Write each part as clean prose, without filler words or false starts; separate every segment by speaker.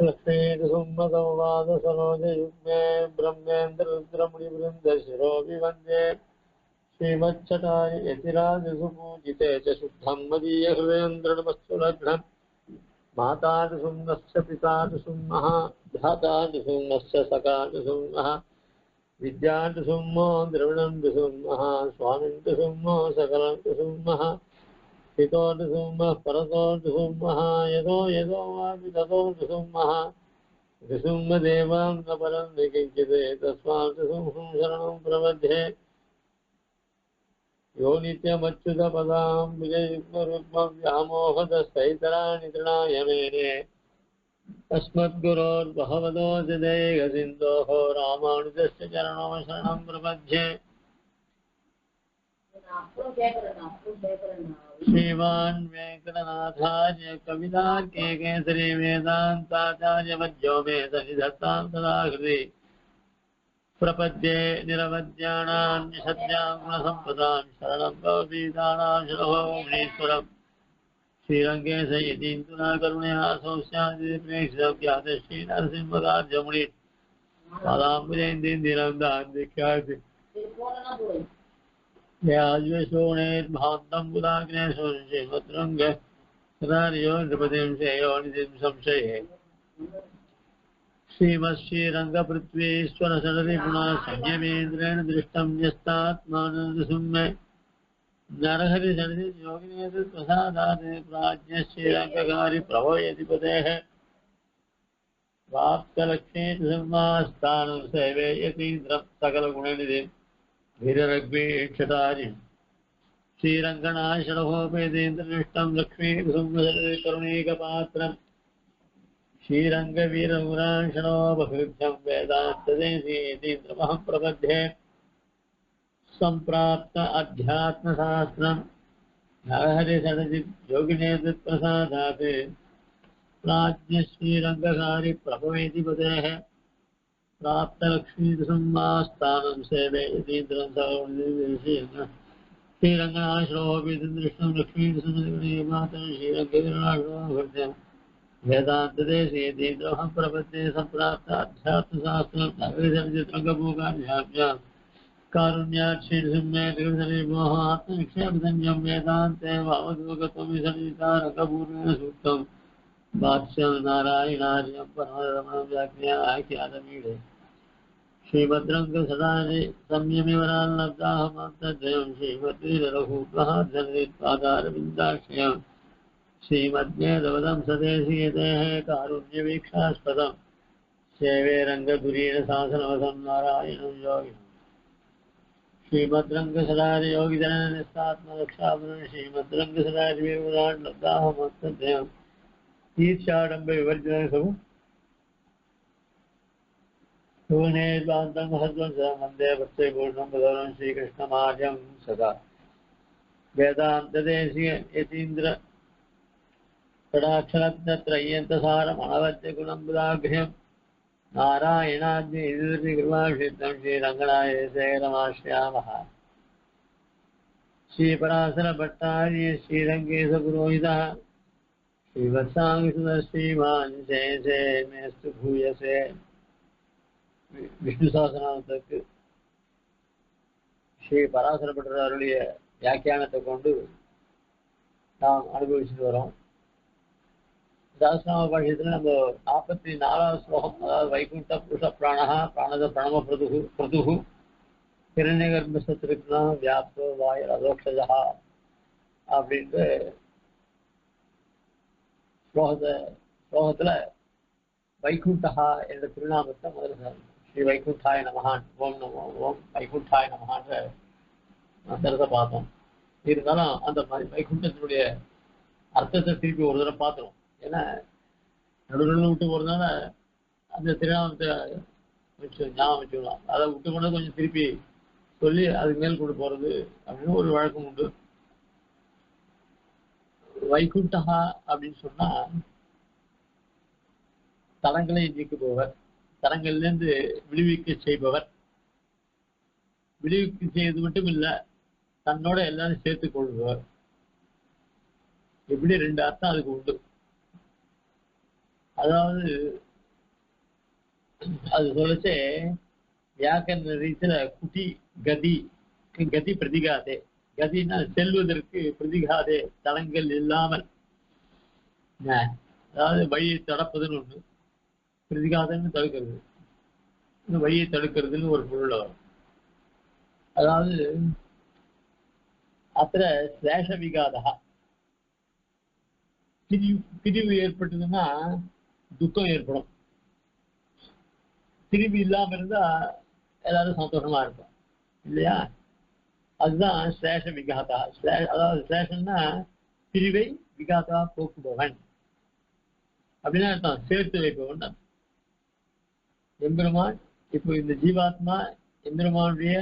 Speaker 1: लक्ष्मीसुम्मसंवादसरोजयुग्मे ब्रह्मेन्द्ररुद्रमुनिवृन्दशिरोऽभिवन्दे श्रीमच्छटाय यतिराजसुपूजिते च शुद्धं मदीयहृदयन्द्रणमस्तु लग्नम् मातादिसुम्नश्च पितादिसुम्नः भ्रातादिसुम्नश्च सखादिसुम्नः विद्यादिसुम्नो द्रविणन्दिसुम्नः स्वामिन्दिसुम्नो सकलन्दिसुम्नः हितोदिसुम्नः परतोदिसुम्नः यदो वापि ततोदिसुम्नः दिसुम्नदेवान् न परं निकिञ्चिते तस्मात् दिसुम्हं शरणं प्रपद्ये यो नित्यमच्युतपदां विजयुग्मरुग्मव्यामोहदस्तैतराणि तृणाय मेने अस्मद्गुरोर्भगवतोऽस्य देयसिन्धोः रामानुजस्य चरणौ शरणं प्रपद्ये श्रीमान् वेङ्कटनाथार्य कवितार्के केसरी वेदान्ताचार्यवद्यो मे सन्निधत्तां सदा हृदि प्रपद्ये निरवद्यानां निषद्यां गुणसम्पदां शरणं भवतीतानां शरणो मुनीश्वरम् श्रीरङ्गेश यतीन्द्रना करुणया सौस्यादिप्रेक्षितं ख्यातश्री नरसिंहकार्यमुनि पादाम्बुजैन्दीन्दिरं दान्दिख्याति याज्वेशोणेर्भान्तं बुधाग्नेशो श्रीमद्रङ्ग सदार्यो नृपतिं श्रेयोनिधिं संशये श्रीमश्रीरङ्गपृथ्वीश्वरसररिपुणः संयमेन्द्रेण दृष्टं यस्तात्मानन्दसुम्मे नरहरिशरणियोगिनेतृप्रसादात् प्राज्ञश्रीरङ्गकारि प्रभोयतिपतेः प्राप्तलक्ष्मीसंस्थानं सेवे यतीन्द्रं सकलगुणनिधिं धीररग्वीक्षतारिं श्रीरङ्गनाशरभोपेदेन्द्रनिष्ठं लक्ष्मीसुम्करुणैकपात्रम् श्रीरङ्गवीरमुराशनोपहृत्यं वेदान्तदेशीयतीन्द्रमहं प्रपद्ये सम्प्राप्त अध्यात्मशास्त्रं नरहरिशरणियोगिनेतृप्रसादात् प्राज्ञश्रीरङ्गकारि प्रभवेतिपतेः प्राप्तलक्ष्मीसंस्थानं सेवे यतीन्द्रं श्रीरङ्गनाशरोपेदेन्द्रनिष्ठं लक्ष्मीसुम्करुणैकपात्रं श्रीरङ्गवीरमुराशनोपहृत्यं वेदान्तदेशीयतीन्द्रमहं प्रपद्ये सम्प्राप्त अध्यात्मशास्त्रं नरहरिशरणियोगिनेतृप्रसादात् कारुण्याक्षीर्षिम्मे त्रिविधनिर्मोहात्मनिक्षेपसंयं वेदान्ते भावदुःखत्वमिसंहितारकपूर्णेन सूक्तं भाष्यं नारायणार्यं परमरमणं व्याख्याख्यातमीडे श्रीभद्रङ्गसदानि संयमिवराल्लब्धाहमन्तद्वयं श्रीमद्वीररघुत्वहार्धनिपादारविन्दाश्रयं श्रीमद्वेदवदं सदेशीयतेः कारुण्यवीक्षास्पदं सेवे रङ्गधुरीणशासनवसं नारायणं योगिनं श्रीमद्रङ्गसदारि योगिजननिस्तात्मरक्षापनं श्रीमद्रङ्गसदारि विवरान् लब्धाहमन्तद्वयं ईर्ष्याडम्बविवर्जितसु भुवनेर्वान्तं महद्वंसं वन्दे भक्तिपूर्णं बलवनं श्रीकृष्णमार्यं सदा वेदान्तदेशीय यतीन्द्र कटाक्षरत्नत्रय्यन्तसारम् अनवद्यगुणं बुधाग्र्यं नारायणाद्यैर्कृपाक्षिप्तं श्रीरङ्गनाथेशरमाश्रयामः श्रीपराशरभट्टार्य श्रीरङ्गेशपुरोहितः श्रीवत्साङ्गसुतश्रीमान् जयसे मेस्तु भूयसे விஷ்ணு சாசனத்துக்கு ஸ்ரீ பராசர பட்டர் அருளிய வியாக்கியானத்தை கொண்டு நாம் அனுபவிச்சுட்டு வரோம். சாஸ்திராம பாஷ்யத்தில் நம்ம 44வது ஸ்லோகம், அதாவது வைகுண்ட புருஷ பிராணஹா பிராணத பிரணம பிரதுகு கிரண்யகர்மசத்திருக்குனா வியாப்தோ வாய அதோக்ஷஜா அப்படின்ட்டு ஸ்லோகத்துல வைகுண்டஹா என்ற திருநாமத்தை முதல்ல ஸ்ரீ வைகுண்டாய நமஹான் ஓம் நமோ ஓம் வைகுண்டாய நமஹான்ற மந்திரத்தை பார்த்தோம். இருந்தாலும் அந்த வைகுண்டத்தினுடைய அர்த்தத்தை திருப்பி ஒரு தடவை பார்த்துரும். ஏன்னா நடுநடுவில் விட்டு போறதுனால அந்த திருநாமத்தை ஞாபகம் வச்சுக்கலாம். அதை விட்டு கொண்டு கொஞ்சம் திருப்பி சொல்லி அதுக்கு மேல் கொண்டு போறது அப்படின்னு ஒரு வழக்கம் உண்டு. வைகுண்டகா அப்படின்னு சொன்னா தடங்களை நீக்குபவர், தடங்கள்லேருந்து விடுவிக்க செய்பவர். விடுவிக்க செய்வது மட்டும் இல்ல, தன்னோட எல்லாரும் சேர்த்துக் கொள்பவர். இப்படி ரெண்டு அர்த்தம் அதுக்கு உண்டு. அதாவது அது சொல்லச்சே வியாக்கரண ரீதியில குட்டி கதி, கதி பிரதிகாதே. கதினா செல்வதற்கு, பிரதிகாதே தடங்கள் இல்லாமல், அதாவது வழியை தடுப்பதுன்னு ஒண்ணு, பிரதிகாதன்னு தடுக்கிறது, இந்த வழியை தடுக்கிறதுன்னு ஒரு பொருள் வரும். அதாவது அத்த ஸ்லேஷ விகாதா, பிரிவு ஏற்பட்டதுன்னா துக்கம் ஏற்படும். பிரிவு இல்லாம இருந்தா எல்லாரும் சந்தோஷமா இருப்போம் இல்லையா? அதுதான் ஸ்லேஷ விகாதா. அதாவது ஸ்லேஷன்னா பிரிவை, விகாதா போக்குபவன் அப்படின்னா அர்த்தம், சேர்த்து வைப்பவன். எம்பெருமான் இப்போ இந்த ஜீவாத்மா எம்பெருமானுடைய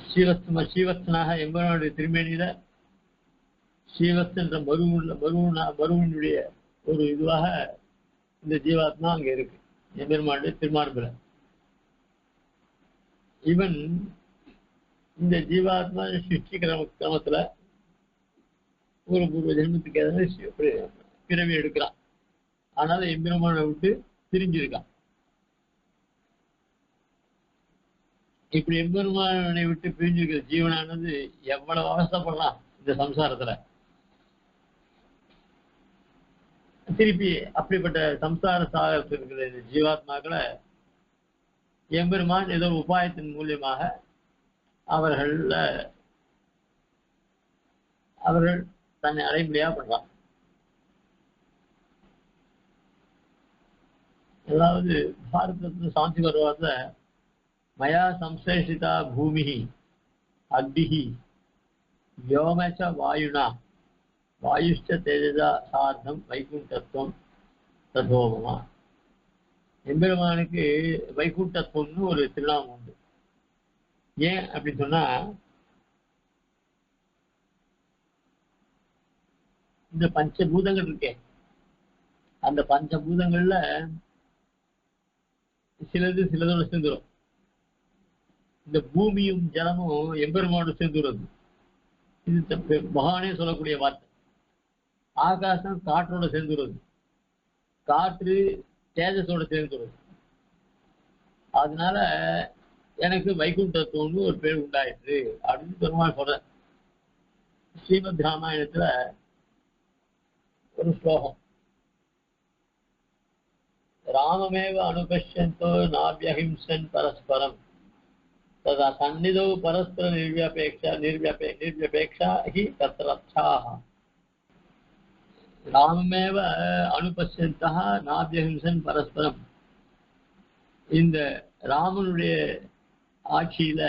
Speaker 1: ஸ்ரீவத்சனாக எம்பெருமானுடைய திருமேனியில ஸ்ரீவத்ஸ் என்ற மருவனுடைய ஒரு இதுவாக இந்த ஜீவாத்மா அங்க இருக்கு எம்பெருமானுடைய திருமார்பில. இவன் இந்த ஜீவாத்மா சிருஷ்டி கிரமத்துல ஒரு பூர்வ ஜென்மத்துக்கு ஏதாவது பிறவி எடுக்கிறான். ஆனால எம்பெருமானை விட்டு பிரிஞ்சிருக்கான். இப்படி எம்பெருமானை விட்டு பிரிஞ்சிருக்கிற ஜீவனானது எவ்வளவு அவஸ்தைப்படலாம் இந்த சம்சாரத்துல. திருப்பி அப்படிப்பட்ட சம்சார சாகரத்தில் இருக்கிற இந்த ஜீவாத்மாக்களை எம்பெருமான் ஏதோ உபாயத்தின் மூலியமாக அவர்கள் தன்னை அடைமுடியா பண்றான். அதாவது பாரதத்துல சாந்தி வருவாத மயா சம்சேஷிதா பூமி அக்னிஹி व्योमच वायुना वायुश्च तेजसा सार्धम வைகுண்டத்துவம் ததோமமா. எம்பெருமானுக்கு வைகுண்டத்துவம்னு ஒரு திருநாமம் உண்டு. ஏன் அப்படின்னு சொன்னா, இந்த பஞ்சபூதங்கள் இருக்கே, அந்த பஞ்சபூதங்கள்ல சிலதோட சேர்ந்துடும். இந்த பூமியும் ஜலமும் எம்பெருமானோட சேர்ந்துடுறது. இது மகானே சொல்லக்கூடிய வார்த்தை. ஆகாசம் காற்றோட சேர்ந்துடுறது, காற்று தேஜஸோட சேர்ந்துடுறது. அதனால எனக்கு வைகுண்டத்துவம்னு ஒரு பேர் உண்டாயிற்று அப்படின்னு பெருமாள் சொல்ற. ஸ்ரீமத் ராமாயணத்துல ஒரு ஸ்லோகம், ராமமேவ அனுபஷ்யந்தோ நாபியஹிம்சன் பரஸ்பரம் तदा सन्निधौ परस्पर निर्व्यपेक्षा ही तत्रर्थाः. राममेव अनुपश्यन्तः नाभ्यहिंसन् परस्परम. இந்த ராமனுடைய ஆட்சியில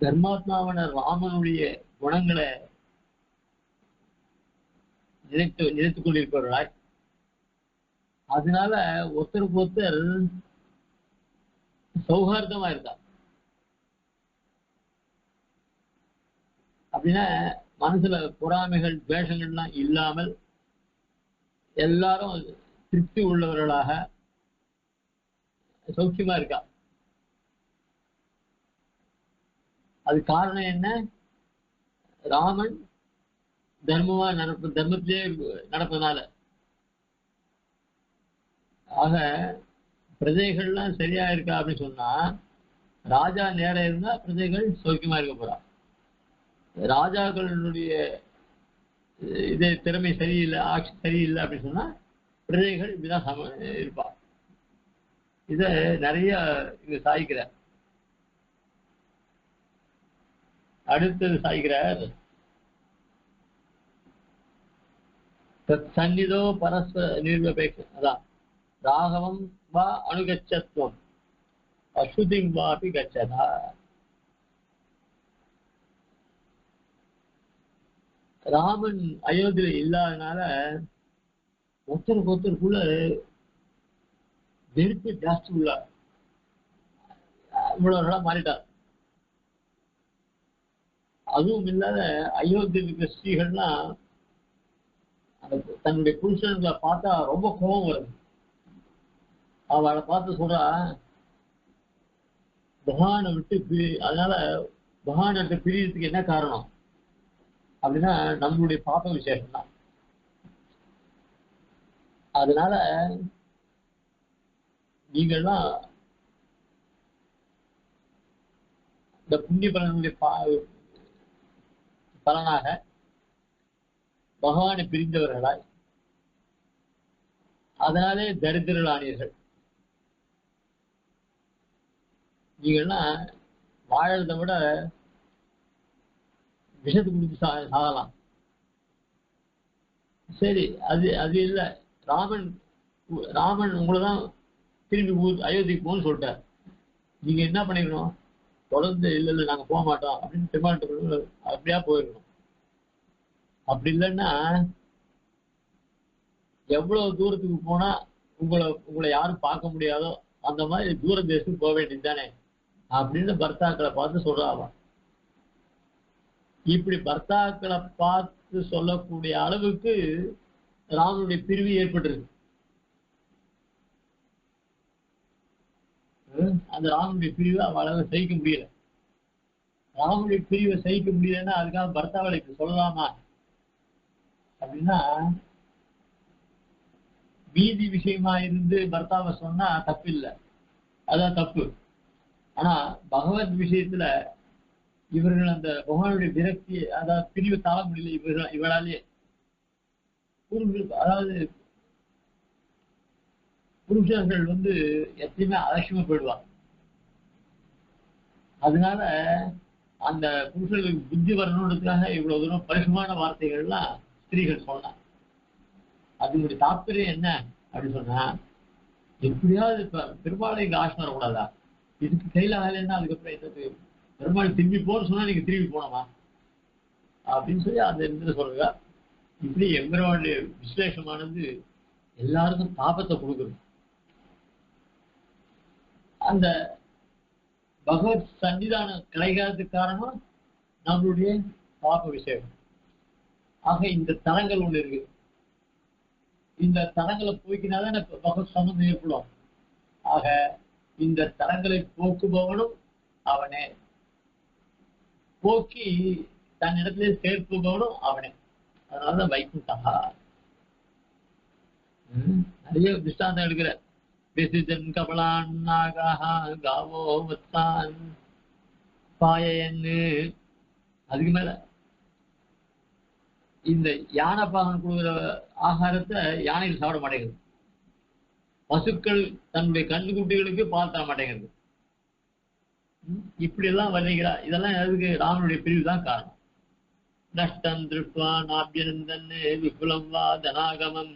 Speaker 1: தர்மாத்மாவான ராமனுடைய குணங்களை நினைத்துக் கொண்டிருப்பவர்களாய், அதனால ஒருத்தருக்கு ஒருத்தர் சௌஹார்தமா இருக்கா. அப்படின்னா மனசுல பொறாமைகள் துவேஷங்கள்லாம் இல்லாமல் எல்லாரும் திருப்தி உள்ளவர்களாக சௌக்கியமா இருக்கா. அது காரணம் என்ன? ராமன் தர்மத்திலே நடப்பதனால. ஆக பிரஜைகள்லாம் சரியா இருக்கா அப்படின்னு சொன்னா, ராஜா நேரம் இருந்தா பிரஜைகள் சௌக்கியமா இருக்க போறா. ராஜாக்களுடைய இதே திறமை சரியில்லை, ஆட்சி சரியில்லை அப்படின்னு சொன்னா பிரஜைகள் இப்படிதான் இருப்பா. இத நிறைய இங்க சாய்க்கிறார். அடுத்தது சாய்க்கிறார், சந்நிதோ பரஸ்பர நிர்வபேட்சம். அதான் ராகவம் வா அனுகச்சத்துவம் அசுதிம் வாபி கச்சதா. ராமன் அயோத்தியில இல்லாதனால ஒருத்தருக்கு ஒருத்தருக்குள்ள வெறுப்பு ஜாஸ்தி உள்ள இவ்வளவு நாளா மாறிட்டார். அதுவும் இல்லாத அயோத்தியில் இருக்கிற ஸ்ரீகள்லாம் தன்னுடைய புருஷன்களை பார்த்தா ரொம்ப கோபம் வருது. அவளை பார்த்து சொல்றா, பகவானை விட்டு அதனால பகவானை விட்டு பிரியறதுக்கு என்ன காரணம் அப்படின்னா நம்மளுடைய பாப விசேஷம் தான். அதனால நீங்கள்லாம் இந்த புண்ணிய பலனுடைய பலனாக பகவானை பிரிந்தவர்களாய் அதனாலே தரித்திரர்களானீர்கள். நீங்கள்லாம் வாழறதை விட விஷத்தை குடிச்சு சாகலாம். சரி, அது அது இல்லை. ராமன் உங்களை தான் திரும்பி அயோத்திக்கு போகணும்னு சொல்லிட்டார். நீங்க என்ன பண்ணிக்கணும்? தொடர்ந்து இல்லை நாங்க போக மாட்டோம் அப்படின்னு டிமாண்ட் அப்படியா போயிருக்கணும். அப்படி இல்லைன்னா எவ்வளவு தூரத்துக்கு போனா உங்களை யாரும் பார்க்க முடியாதோ அந்த மாதிரி தூர தேசத்துக்கு போக வேண்டியது தானே அப்படின்னு பர்த்தாக்களை பார்த்து சொல்றாங்க. இப்படி பர்த்தாக்களை பார்த்து சொல்லக்கூடிய அளவுக்கு ராமனுடைய பிரிவு ஏற்பட்டிருக்கு. அந்த ராமனுடைய பிரிவை அவளால் சகிக்க முடியல. ராமனுடைய பிரிவை சகிக்க முடியலன்னா அதுக்காக பர்த்தாவளுக்கு சொல்லலாமா அப்படின்னா, வீதி விஷயமா இருந்து பர்த்தாவை சொன்னா தப்பு இல்லை, அதான் தப்பு. ஆனா பகவத் விஷயத்துல இவர்கள் அந்த பகவானுடைய விரக்தி அதாவது பிரிவு தாழ முடியல இவளாலே. அதாவது புருஷர்கள் எப்பயுமே அலட்சியமா போயிடுவாங்க. அதனால அந்த புருஷர்களுக்கு புத்தி வரணுன்றதுக்காக இவ்வளவு தூரம் பரிசுமான வார்த்தைகள்லாம் ஸ்திரீகள் சொன்னாங்க. அதனுடைய தாற்பயம் என்ன அப்படின்னு சொன்னா, எப்படியாவது இப்ப பெருமாளை இங்க ஆசை வரக்கூடாதா? இதுக்கு கையில ஆகலைன்னா அதுக்கப்புறம் என்னது? பெருமாள் திரும்பி போன்னு சொன்னா நீங்க திரும்பி போனோமா அப்படின்னு சொல்லி அந்த இடத்துல சொல்லுங்க. இப்படி எம்பெருமானுடைய விசேஷமானது எல்லாருக்கும் தாபத்தை கொடுக்குது. அந்த பகவத் சன்னிதானம் கிடைக்காததுக்கு காரணம் நம்மளுடைய பாப விசேஷம். ஆக இந்த தலங்கள் ஒண்ணு இருக்கு. இந்த தலங்களை போய்க்கினாதான் பகவத் சம்பந்தம் ஏற்படும். ஆக இந்த தலங்களை போக்குபவனும் அவனே, போக்கி தன் இடத்திலே சேர்ப்புபவனும் அவனே. அதனாலதான் வைகுண்டா. நிறைய திருஷ்டாந்தம் எடுக்கிற விசிஜன் கபலான் நாகாஹா காவோ வத்தான் பாயன்னு. அதுக்கு மேல இந்த யானை பாகன் கொடுக்குற ஆகாரத்தை யானைகள் சாப்பிட மாட்டேங்குது. பசுக்கள் தன்னுடைய கன்றுக்குட்டிகளுக்கு பால் தர மாட்டேங்கிறது. இப்படி எல்லாம் வர்ணிக்கிறா. இதெல்லாம் எதுக்கு? ராமனுடைய பிரிவு தான் காரணம். நஷ்டம் திருப்வா நாபியனந்தன் விபுலம் வா தனாகமம்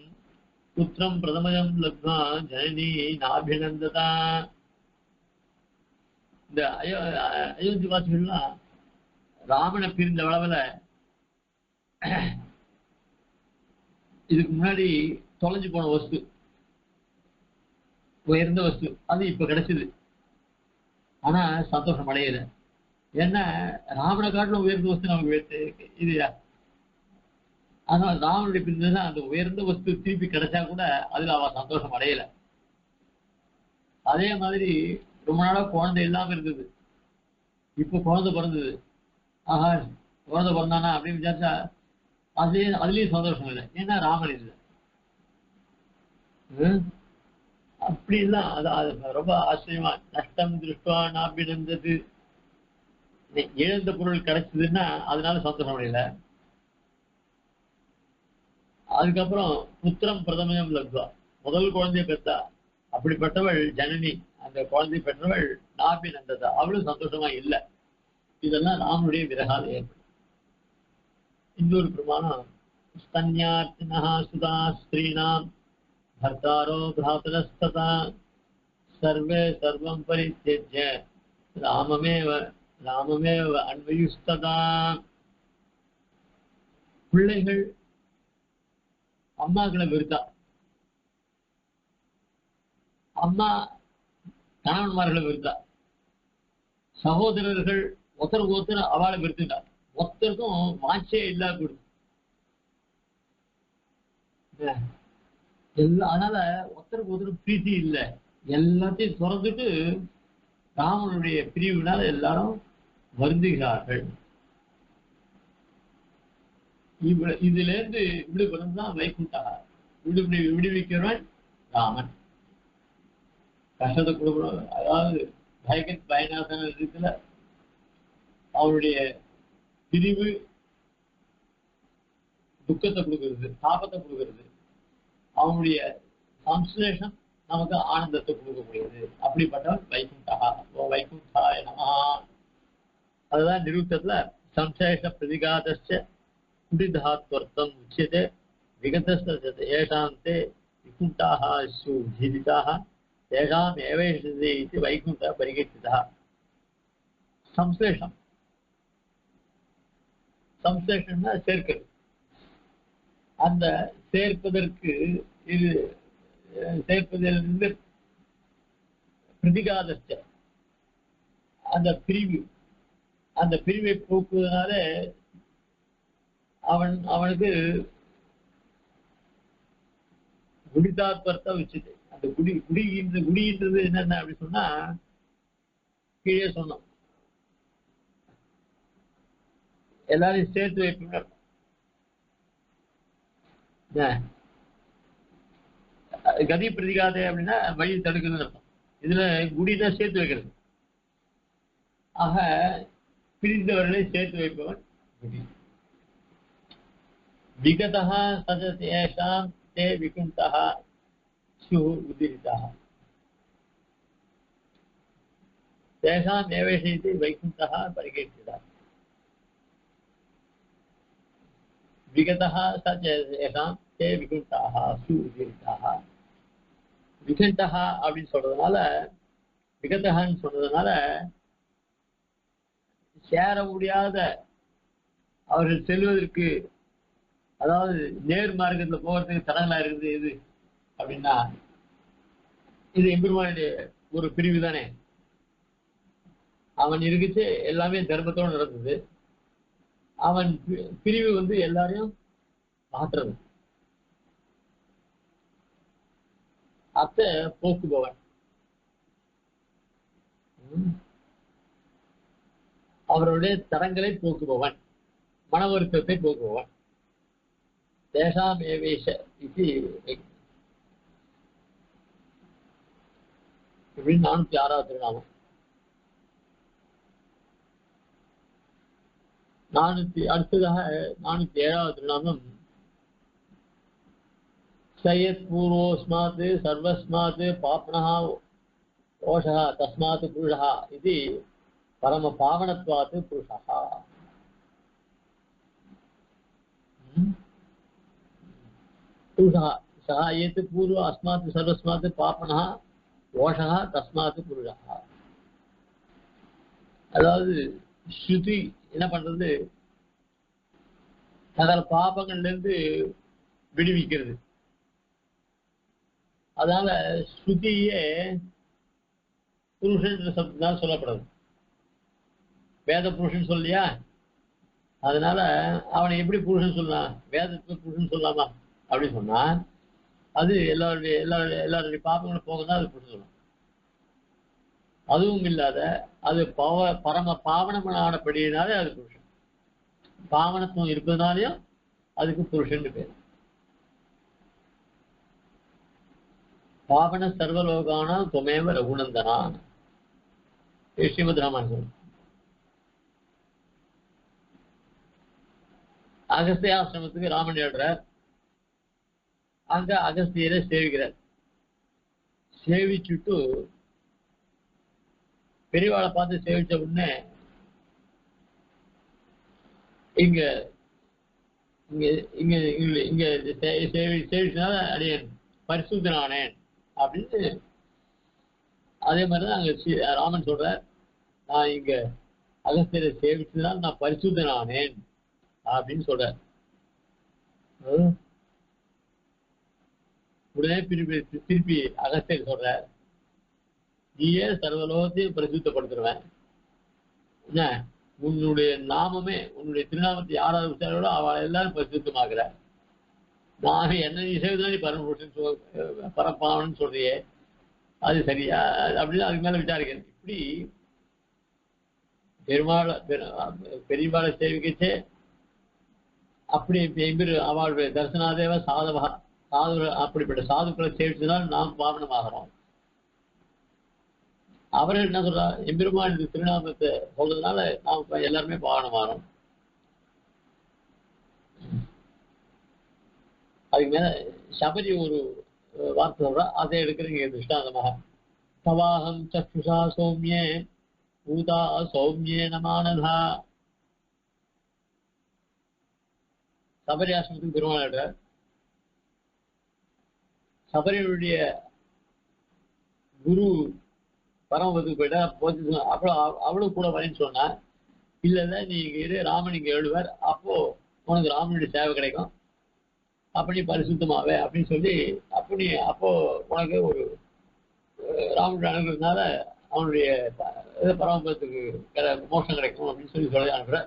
Speaker 1: புத்திரம் பிரதமயம் லப்வா ஜனனி நாபிநந்ததா. இந்த அயோத்தி வாசிகள்லாம் ராமனை பிரிந்த அளவுல இதுக்கு முன்னாடி தொலைஞ்சு போன வஸ்து, உயர்ந்த வஸ்து, அது இப்ப கிடைச்சது. ஆனா சந்தோஷம் அடையல. ஏன்னா ராமனை காட்டிலும் உயர்ந்த வஸ்து நமக்கு இதுயா. அதனால ராமனுடைய பிரிந்ததுதான் அந்த உயர்ந்த வஸ்து திருப்பி கிடைச்சா கூட அதுல அவ சந்தோஷம் அடையல. அதே மாதிரி ரொம்ப நாளா குழந்தை இல்லாம இருந்தது, இப்ப குழந்தை பிறந்தது. ஆஹா, குழந்தை பிறந்தானா அப்படின்னு விசாரிச்சா அதுலயும் சந்தோஷம் இல்லை. ஏன்னா ராமன் இல்லை. அப்படி இல்ல. அது ரொம்ப ஆச்சரியமா. நஷ்டம் திருஷ்டுவா நாபினந்தது. இழந்த பொருள் கிடைச்சதுன்னா அதனால சந்தோஷம் அடையல. அதுக்கப்புறம் புத்திரம் பிரதமயம் லப்வா, முதல் குழந்தைய பெற்றா. அப்படிப்பட்டவள் ஜனனி, அந்த குழந்தைய பெற்றவள் நாபினந்ததா, அவளும் சந்தோஷமா இல்லை. இதெல்லாம் ராமனுடைய விரகால ஏற்படும். இன்னொரு பிரமாணம், ஸ்தன்யார்த்தினா சுதா ஸ்திரீனாம் भर्तारो भ्रातरस्तथा सर्वे सर्वं परित्यज्य राममेव अन्वयुस्तदा. பிள்ளைகள் அம்மாக்களை வெறுத்தா, அம்மா கணவன்மார்களை வெறுத்தா, சகோதரர்கள் ஒருத்தருக்கு ஒருத்தர் அவளை வெறுத்துட்டார். ஒருத்தருக்கும் வாட்சியே இல்லாத கொடுத்து அதனால ஒருத்தருக்கு ஒருத்தர் பிரீத்தி இல்லை. எல்லாத்தையும் துறந்துட்டு ராமனுடைய பிரிவினால் எல்லாரும் வருந்துகிறார்கள். இதுல இருந்து விடுபடுறதுதான் வைகுண்டா. விடுவிக்கிறவன் ராமன். கஷ்டத்தை கொடுக்கணும். அதாவது பயநாசன இருக்குல்ல, அவருடைய பிரிவு துக்கத்தை கொடுக்கிறது, தாபத்தை கொடுக்கிறது. அவனுடைய சம்ஸ்லேஷம் நமக்கு ஆனந்தத்தை கொடுக்கக்கூடியது. அப்படிப்பட்டவன் வைகுண்டா. வைகுண்டாய நமஹ. அதுதான் நிருத்தத்துல சம்சேஷ பிரதிகாதஸ்ச குடிதாத்வர்த்தம் உச்சியதே விகதஸ்த ஏஷாந்தே விகுண்டாஹ சுஜீவிதாஹ தேஷாம் ஏவேஷதே இது வைகுண்ட பரிகீர்த்திதா. சம்சேஷம், சம்சேஷம்னா சேர்க்கிறது. அந்த சேர்ப்பதற்கு இது சேர்ப்பதிலிருந்து பிரதிகாதஸ்ச அந்த பிரிவு, அந்த பிரிவை போக்குவதனால அவனுக்கு குடிதாத்வர்த்தம் வச்சுது. அந்த குடின்றது என்னென்ன அப்படி சொன்னா கீழே சொன்னோம், எல்லாரையும் சேர்த்து வைப்பீங்க. கதி பிரதிகாதை அப்படின்னா வழி தடுக்குதுன்னு அர்த்தம். இதுல குடிதான் சேர்த்து வைக்கிறது. ஆக பிரிந்தவர்களை சேர்த்து வைப்பவன் குடி. விகதஹ சதேஷாம் தே விகுண்டஹ ஸ்யு உதிரிதஹ தேஷாம் ஏவேஷைதி வைகுண்டஹ பரிகீர்த்திதா. விகதஹ சதேஷாம் தே விகுண்டஹ ஸ்யு உதிரிதஹ. விகண்டஹா அப்படின்னு சொல்றதுனால, விகதஹான்னு சொல்றதுனால சேர முடியாத அவர்கள் செல்வதற்கு, அதாவது நேர் மார்க்கத்துல போகிறதுக்கு தடங்களா இருக்குது எது அப்படின்னா இது எம்பெருமானுடைய ஒரு பிரிவு தானே. அவன் இருக்குச்சு எல்லாமே தர்மத்தோடு நடந்தது. அவன் பிரிவு எல்லாரையும் மாற்றுறது. அத்த போக்குபவன், அவருடைய தரங்களை போக்குபவன், மன வருத்தத்தை போக்குபவன். தேசாம் ஏவேஷ இது 406வது திருநாமம். அடுத்ததாக 407வது திருநாமம். சயத் பூர்வோஸ்மாத் சர்வஸ்மாத் பாப்னஹ ஓஷஹ தஸ்மாத் புருஷஹ இது பரம பாவனத்வாத் புருஷஹ. புருஷஹ சஹ ஏத் பூர்வ அஸ்மாத் சர்வஸ்மாத் பாப்னஹ ஓஷஹ தஸ்மாத் புருஷஹ. அதாவது ஸ்ருதி என்ன பண்றது, சகல பாபங்கள்ல இருந்து விடுவிக்கிறது. அதனால ஸ்ருதியே புருஷன் சப்தம் சொல்லப்படுது. வேத புருஷன் சொல்லியா, அதனால அவனை எப்படி புருஷன் சொல்லலாம், வேதத்தை புருஷன் சொல்லலாமா அப்படின்னு சொன்னா அது எல்லாருடைய பாபங்களும் போகதான் அது புருஷன் சொல்லலாம். அதுவும் இல்லாத அது பரம பாவனமானபடியினாலே அது புருஷன். பாவனத்துவம் இருப்பதனாலையும் அதுக்கு புருஷன் பேர். பாவன சர்வலோகான துமேவ ரகுநந்தனா ஸ்ரீமத் ராமாயணம். அகஸ்திய ஆசிரமத்துக்கு ராமன் எழுறார். அங்க அகஸ்தியரை சேவிக்கிறார். சேவிச்சுட்டு பெரியவாளை பார்த்து சேவிச்ச உடனே இங்க இங்க இங்க இங்க சேவிச்சனால அடியேன் பரிசுத்தனானேன் அப்படின்னு. அதே மாதிரிதான் அங்க ராமன் சொல்றார், நான் இங்க அகஸ்தியரை சேவிச்சதுனால நான் பரிசுத்தனானேன் அப்படின்னு சொல்றார். உடனே திருப்பி அகஸ்தியர் சொல்ற, நீயே சர்வலோகத்தையும் பரிசுத்தப்படுத்துருவேன். என்ன உன்னுடைய நாமமே, உன்னுடைய திருநாமத்தை யாராவது விசாரிகளோ அவள் எல்லாரும் பரிசுத்தமாக்குற. நான் என்ன நீ செய்வதுதான் நீ பரமபுருஷன் பரப்பாவன்னு சொல்றியே, அது சரியா அப்படின்னு அதுக்கு மேல விசாரிக்கிறேன். இப்படி பெருமாளை சேவிக்கச்சே அப்படி அவளுடைய தரிசனாதேவ சாதவா சாது அப்படிப்பட்ட சாதுக்களை சேவிச்சதுனால் நாம் பாவனமாகிறோம். அவர்கள் என்ன சொல்றா, எம்பெருமான் திருநாமத்தை சொல்றதுனால நாம் எல்லாருமே பாவனமாகிறோம். அதுக்கு மேல சபரி ஒரு வார்த்தை சொல்றா, அதை எடுக்கிறீங்க திருஷ்டாந்தமாக. தவாகம் சக்ஷுஷா சௌமியே பூதா சௌமியே நமானதா. சபரி ஆசிரமத்துக்கு பெருமாள் சபரியுடைய குரு பரமபத்துக்கு போயிட்டா போச்சு. அப்புறம் அவளும் கூட வரேன்னு சொன்னா, இல்ல நீ இங்க இரு, ராமன் இங்க எழுவார், அப்போ உனக்கு ராமனுடைய சேவை கிடைக்கும், அப்படி பரிசுத்தமாவே அப்படின்னு சொல்லி அப்போ உனக்கு ஒரு ராமனுடைய அனுகிறதுனால அவனுடைய பரமபத்துக்கு மோஷம் கிடைக்கும் அப்படின்னு சொல்லி அனுப்புற.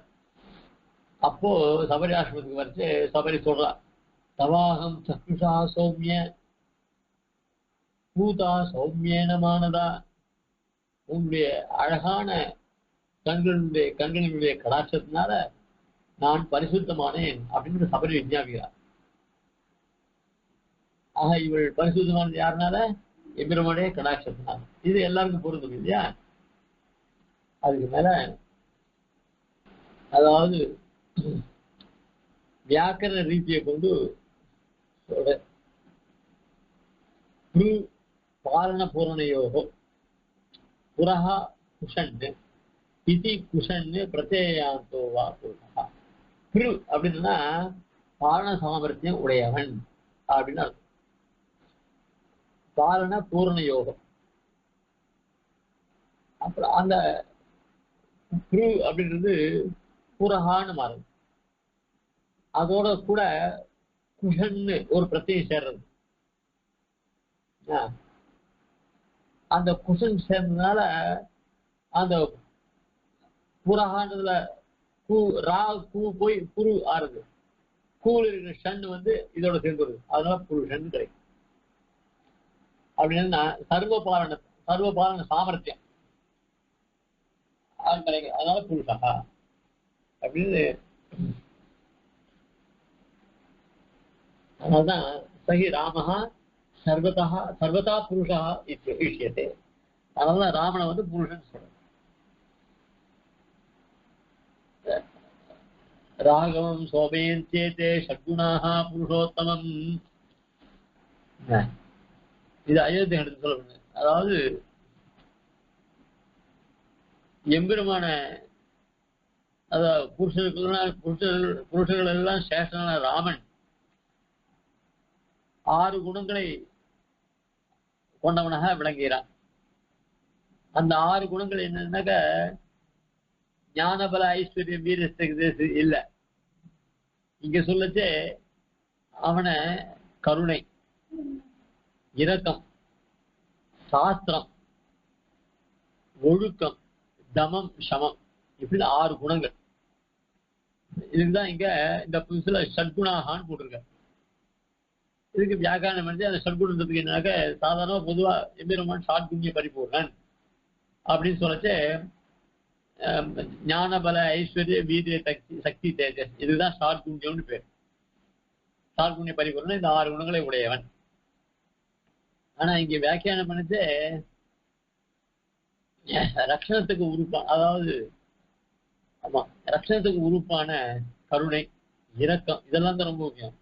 Speaker 1: அப்போ சபரி ஆசிரமத்துக்கு வரைச்சு சபரி சொல்றா, தவாகம் சக்ஷுஷா சௌமிய பூதா சௌமியனமானதா. உன்னுடைய அழகான கண்களினுடைய கடாட்சத்தினால நான் பரிசுத்தமானேன் அப்படின்னு சபரி விஞ்ஞாபிக்கிறார். ஆக இவள் பரிசுத்தமானது யாருனால? எம்பெருமானுடைய கடாட்சத்தினால. இது எல்லாருக்கும் பொருந்தும் இல்லையா? அதுக்கு மேல அதாவது வியாக்கரண ரீதியை கொண்டு சொல்ற பாலன பூரணயோகோ புரஹா குஷன்னு இதி குஷன்னு பிரத்யாந்தோவா புருஷா. பிரு அப்படின்னா பாலன சாமர்த்தியம் உடையவன் அப்படின்னு அர்த்தம். பாலன பூரண யோகம். அப்புறம் அந்த பிரு அப்படின்றது புரஹான்னு மாறுது. அதோட கூட குஷன்னு ஒரு பிரத்யேகம் சேர்றது. அந்த குஷன் சேர்ந்ததுனால அந்த புரஹான்றதுல போய் புரு ஆறுது. கூல் இருக்கிற ஷன் இதோட சேர்ந்துருது, அதனால புரு ஷன் கிடைக்கும். அப்படின்னா சர்வபாலன சாமர்த்தியம் அது கிடைக்கும், அதனால புருஷா அப்படின்னு. அதனால்தான் சகி ராமஹா சர்வதா புருஷா இஷ்யத்தே. அதனாலதான் ராமனை புருஷன் சொல்ற. ராகவம் சோமேன் சேத்தே ஷட்குணாஹா புருஷோத்தமம். இது அயோத்தி எடுத்து சொல்லப்படுது. அதாவது எம்பெருமான புருஷர்கள் எல்லாம் சேஷனான ராமன் 6 குணங்களை கொண்டவனாக விளங்குகிறான். அந்த 6 குணங்கள் என்னன்னாக்க ஞானபல ஐஸ்வர்யம் வீரஸ்து இல்ல. இங்க சொல்லச்சே அவனை கருணை, இரக்கம், சாஸ்திரம், ஒழுக்கம், தமம், சமம், இப்படி 6 குணங்கள். இதுதான் இங்க இந்த புதுசுல ஷட்குணாகான்னு போட்டிருக்க. இதுக்கு வியாக்கியானம் பண்ணி அந்த ஷட்குணத்துக்கு என்னாக்க சாதாரண பொதுவா எம்பெருமான் ஷாட்குண்ய பரிபூர்ணன் அப்படின்னு சொல்லச்சு ஞானபல ஐஸ்வர்ய வீரிய சக்தி தேஜஸ், இதுதான் ஷாட்குண்யம்னு பேர். ஷாட்குண்ய பரிபூர்ணன் இந்த 6 குணங்களை உடையவன். ஆனா இங்க வியாக்கியானம் பண்ணிச்சு ரக்ஷணத்துக்கு உறுப்பான, அதாவது ஆமா ரக்ஷணத்துக்கு உறுப்பான கருணை, இரக்கம், இதெல்லாம் தான் ரொம்ப முக்கியம்.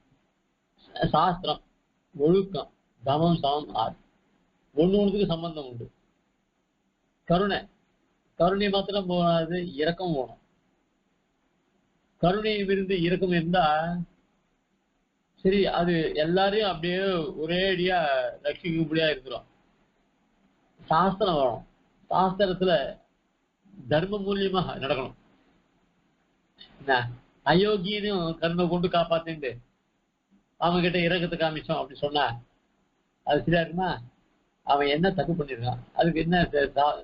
Speaker 1: சாஸ்திரம், ஒழுக்கம், தமம், சமம், ஒண்ணுக்கு சம்பந்தம் உண்டு. கருணை மாத்திரம் போகாது, இரக்கம் போகணும். கருணையில் இருந்து இரக்கம் இருந்தா சரி, அது எல்லாரையும் அப்படியே ஒரே அடியா ரட்சிக்கும்படியா இருக்கிறோம். சாஸ்திரம் வரும், சாஸ்திரத்துல தர்ம மூலியமா நடக்கணும். அயோக்கியனும் கருணை கொண்டு காப்பாத்திண்டு அவன் கிட்ட இறக்கத்தை காமிச்சோம் அப்படி சொன்னா அது சரியா இருக்குமா? அவன் என்ன தப்பு பண்ணிருக்கான், அதுக்கு என்ன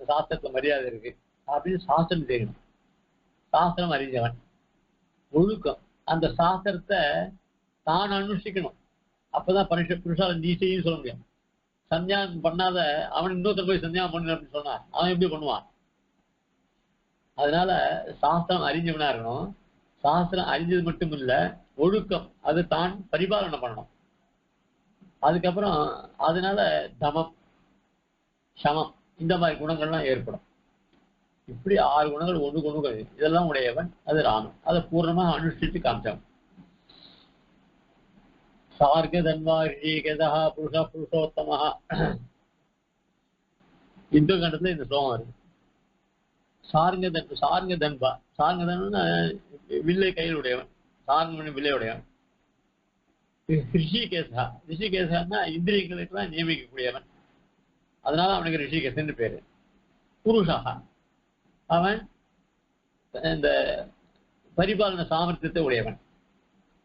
Speaker 1: சாஸ்திரத்துல மரியாதை இருக்கு அப்படின்னு சாஸ்திரம் தெரியணும். சாஸ்திரம் அறிஞ்சவன் ஒழுக்கம் அந்த சாஸ்திரத்தை தான் அனுஷ்டிக்கணும். அப்பதான் புருஷால நீ செய்யும் சொல்ல முடியும். சந்தியானம் பண்ணாத அவன் இன்னொருத்தர் போய் சந்தியானம் பண்ணு அப்படின்னு சொன்னா அவன் எப்படி பண்ணுவான்? அதனால சாஸ்திரம் அறிஞ்சவனா இருக்கணும். சாஸ்திரம் அறிஞ்சது மட்டும் இல்ல, ஒழுக்கம் அது தான் பரிபாலனை பண்ணணும். அதுக்கப்புறம் அதனால தமம் சமம் இந்த மாதிரி குணங்கள்லாம் ஏற்படும். இப்படி 6 குணங்கள் ஒன்று இதெல்லாம் உடையவன் அது ராமன். அதை பூர்ணமாக அனுஷ்டித்து காமிச்சவன். சார்க தன்வா ரிஷிகேதா புருஷ புருஷோத்தம இந்த கண்டத்துல இந்த ஸ்லோகம் வருது. சார்ங்க தன்பா சார்ங்க தன்வா வில்லை கையில் உடையவன், சார்ங்க வில்லை உடையவன். ரிஷிகேசா இந்திரியங்களுக்கெல்லாம் நியமிக்கக்கூடியவன். அதனால அவனுக்கு ரிஷிகேசன் பேரு. புருஷா அவன் இந்த பரிபாலன சாமர்த்தியத்தை உடையவன்.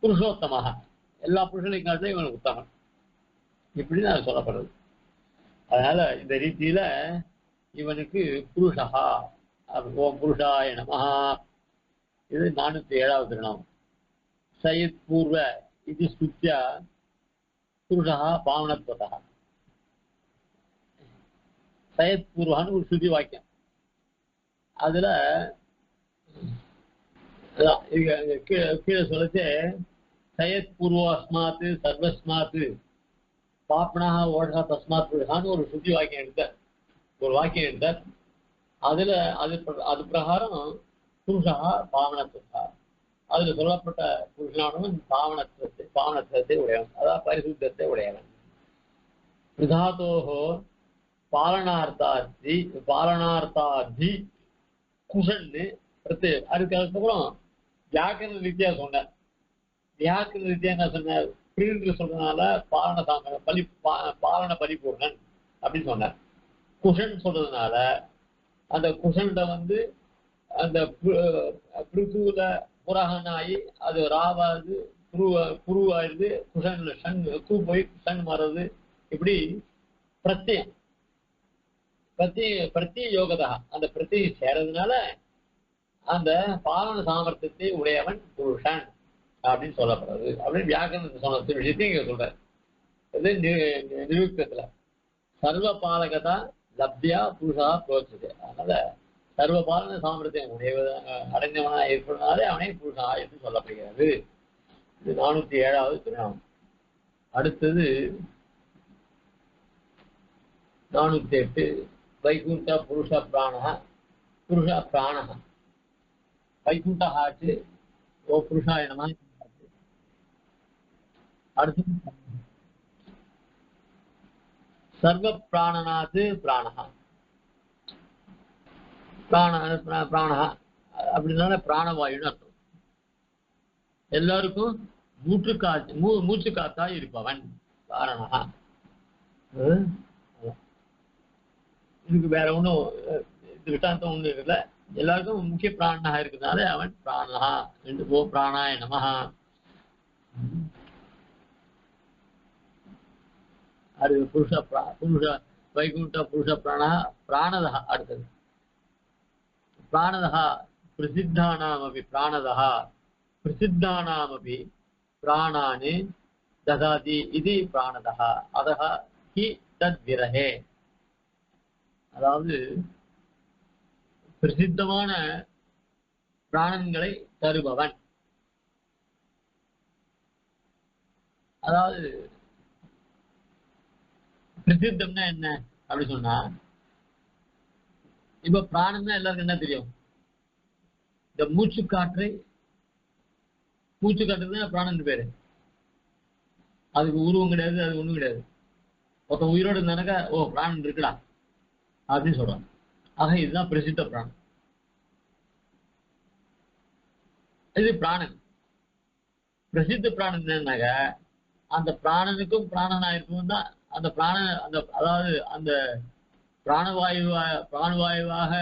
Speaker 1: புருஷோத்தமாக எல்லா புருஷனையும் காட்டிலும் இவனுக்கு உத்தமன். இப்படிதான் சொல்லப்படுறது. அதனால இந்த ரீதியில இவனுக்கு புருஷா ஓம் புருஷாய நமஹ. இது 407வது திருநாமம். சயத் பூர்வ இது ஸ்துத்யா புருஷா பாவனத்வதா. சயத் பூர்வான்னு ஒரு ஸ்ருதி வாக்கியம். அதுல கீழே சொல்லச்சு சயத் பூர்வோ அஸ்மாத்து சர்வஸ்மாத்து பாப்னா ஓடா தஸ்மாத் புருஷான்னு ஒரு ஸ்ருதி வாக்கியம் எடுத்தார். ஒரு வாக்கியம் எடுத்தார். அதுல அது பிரகாரம் புருஷா பாவனத்துவா, அதுல சொல்லப்பட்ட புருஷனானவன் பாவனத்துவத்தை உடையவன், அதாவது பரிசுத்தத்தை உடையவன். விதாதோஹோ பாலனார்த்தார்த்தி குஷன்னு பிரத்யேகம். அதுக்கப்புறம் வியாக்கரண ரீதியா சொன்னார். வியாக்கரண ரீதியா என்ன சொன்னார்? பிரிவுகள் சொல்றதுனால பாலன பரிபூர்ணன் அப்படின்னு சொன்னார். குஷன் சொல்றதுனால அந்த குஷன்ட அந்த பிருத்துல புறகனாயி அது ராவாது புருவாயிருது, குஷன்ல ஷன் கூ போய் ஷன் மாறுறது. இப்படி பிரத்யம் பிரத்ய யோகதா அந்த பிரத்யம் சேரதுனால அந்த பாலன சாமர்த்தியத்தை உடையவன் புருஷன் அப்படின்னு சொல்லப்படுறது. அப்படின்னு வியாக்கரணத்தை சொன்ன விஷயத்தையும் இங்க சொல்றாரு. இது நிருக்தத்துல சர்வ பாலகதா லப்தியா புருஷா புரோச்சது. அதனால சர்வ பாலன சாமர்த்தியம் அடைந்தவனா ஏற்படுறதுனாலே அவனே புருஷா என்று சொல்லப்படுகிறது. இது 407வது திருநாமம். அடுத்தது 408 வைகுண்ட புருஷ பிராண வைகுண்டாச்சு ஓ புருஷாய நம. அடுத்தது சர்வ பிராணநாத் பிராணஹ. பிராணஹ அப்படின்னால பிராணவாயுன்னு அர்த்தம். எல்லாருக்கும் மூச்சு காத்தா இருப்பவன் பிராணஹ. இதுக்கு வேற ஒன்றும் விட்டாந்தம் ஒண்ணு இருக்குல்ல. எல்லாருக்கும் முக்கிய பிராணனாக இருக்கிறதுனால அவன் பிராணஹா என்று ஓ பிராணாய நமஹ. அடுத்து புருஷ வைகுண்ட புருஷ பிராணா பிராணதா. அடுத்தது பிராணதா பிரசித்தானாமபி பிராணதா பிரசித்தானாமபி பிராணானி ததாதி இது பிராணதா அதஹ ஹி தத் விரஹே. அதாவது பிரசித்தமான பிராணங்களை தருபவன். அதாவது பிரசித்தம்னா என்ன அப்படி சொன்னா, இப்ப பிராணம்னா எல்லாருக்கும் என்ன தெரியும்? இந்த மூச்சு காற்றுதான் பிராணன் பேரு. அதுக்கு உருவம் கிடையாது, அது ஒண்ணும் கிடையாது. ஒருத்தன் உயிரோடு இருந்தானாக்கா ஓ பிராணன் இருக்குடா அப்படின்னு சொல்றான். ஆக இதுதான் பிரசித்த பிராணம். இது பிராணன். பிரசித்த பிராணன் என்னன்னாக்க அந்த பிராணனுக்கும் பிராணனா இருக்கும் தான் அந்த அதாவது அந்த பிராணவாயுவாக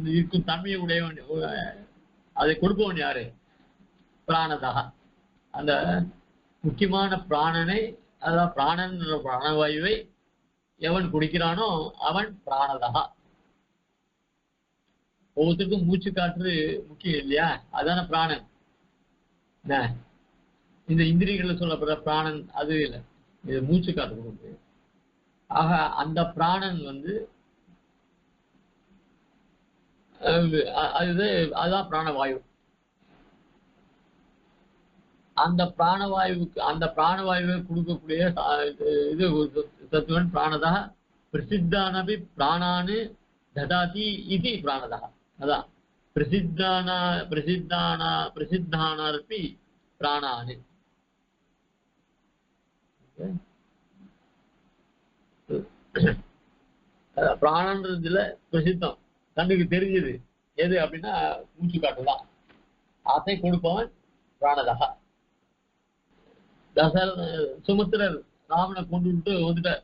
Speaker 1: இருக்கும் தன்மையை உடையவன், அதை கொடுப்பவன் யாரு? பிராணதா. அந்த முக்கியமான பிராணனை, அதாவது பிராணன் பிராணவாயுவை எவன் குடிக்கிறானோ அவன் பிராணதா. ஒவ்வொருத்தருக்கும் மூச்சு காற்று முக்கியம் இல்லையா, அதான பிராணன். இந்த இந்திரியங்களை சொல்லப்படுற பிராணன் அது இல்லை, இது மூச்சு காற்று கொடுக்கு. ஆக அந்த பிராணன் அதுதான் பிராணவாயு. அந்த பிராணவாயுவை கொடுக்கக்கூடிய இது சத்துவன் பிராணதா. பிரசித்தானபி பிராணானு ததாதி இது பிராணதா. அதான் பிரசித்தானார்பி பிராணானு. பிராணன்றதுல பிரசித்தம் கண்ணுக்கு தெரிஞ்சது எது அப்படின்னா மூச்சு காட்டுதான். அதை கொடுப்பவன் பிராணதா. சுமத்திரர் ராமனை கொண்டு விட்டு வந்துட்டார்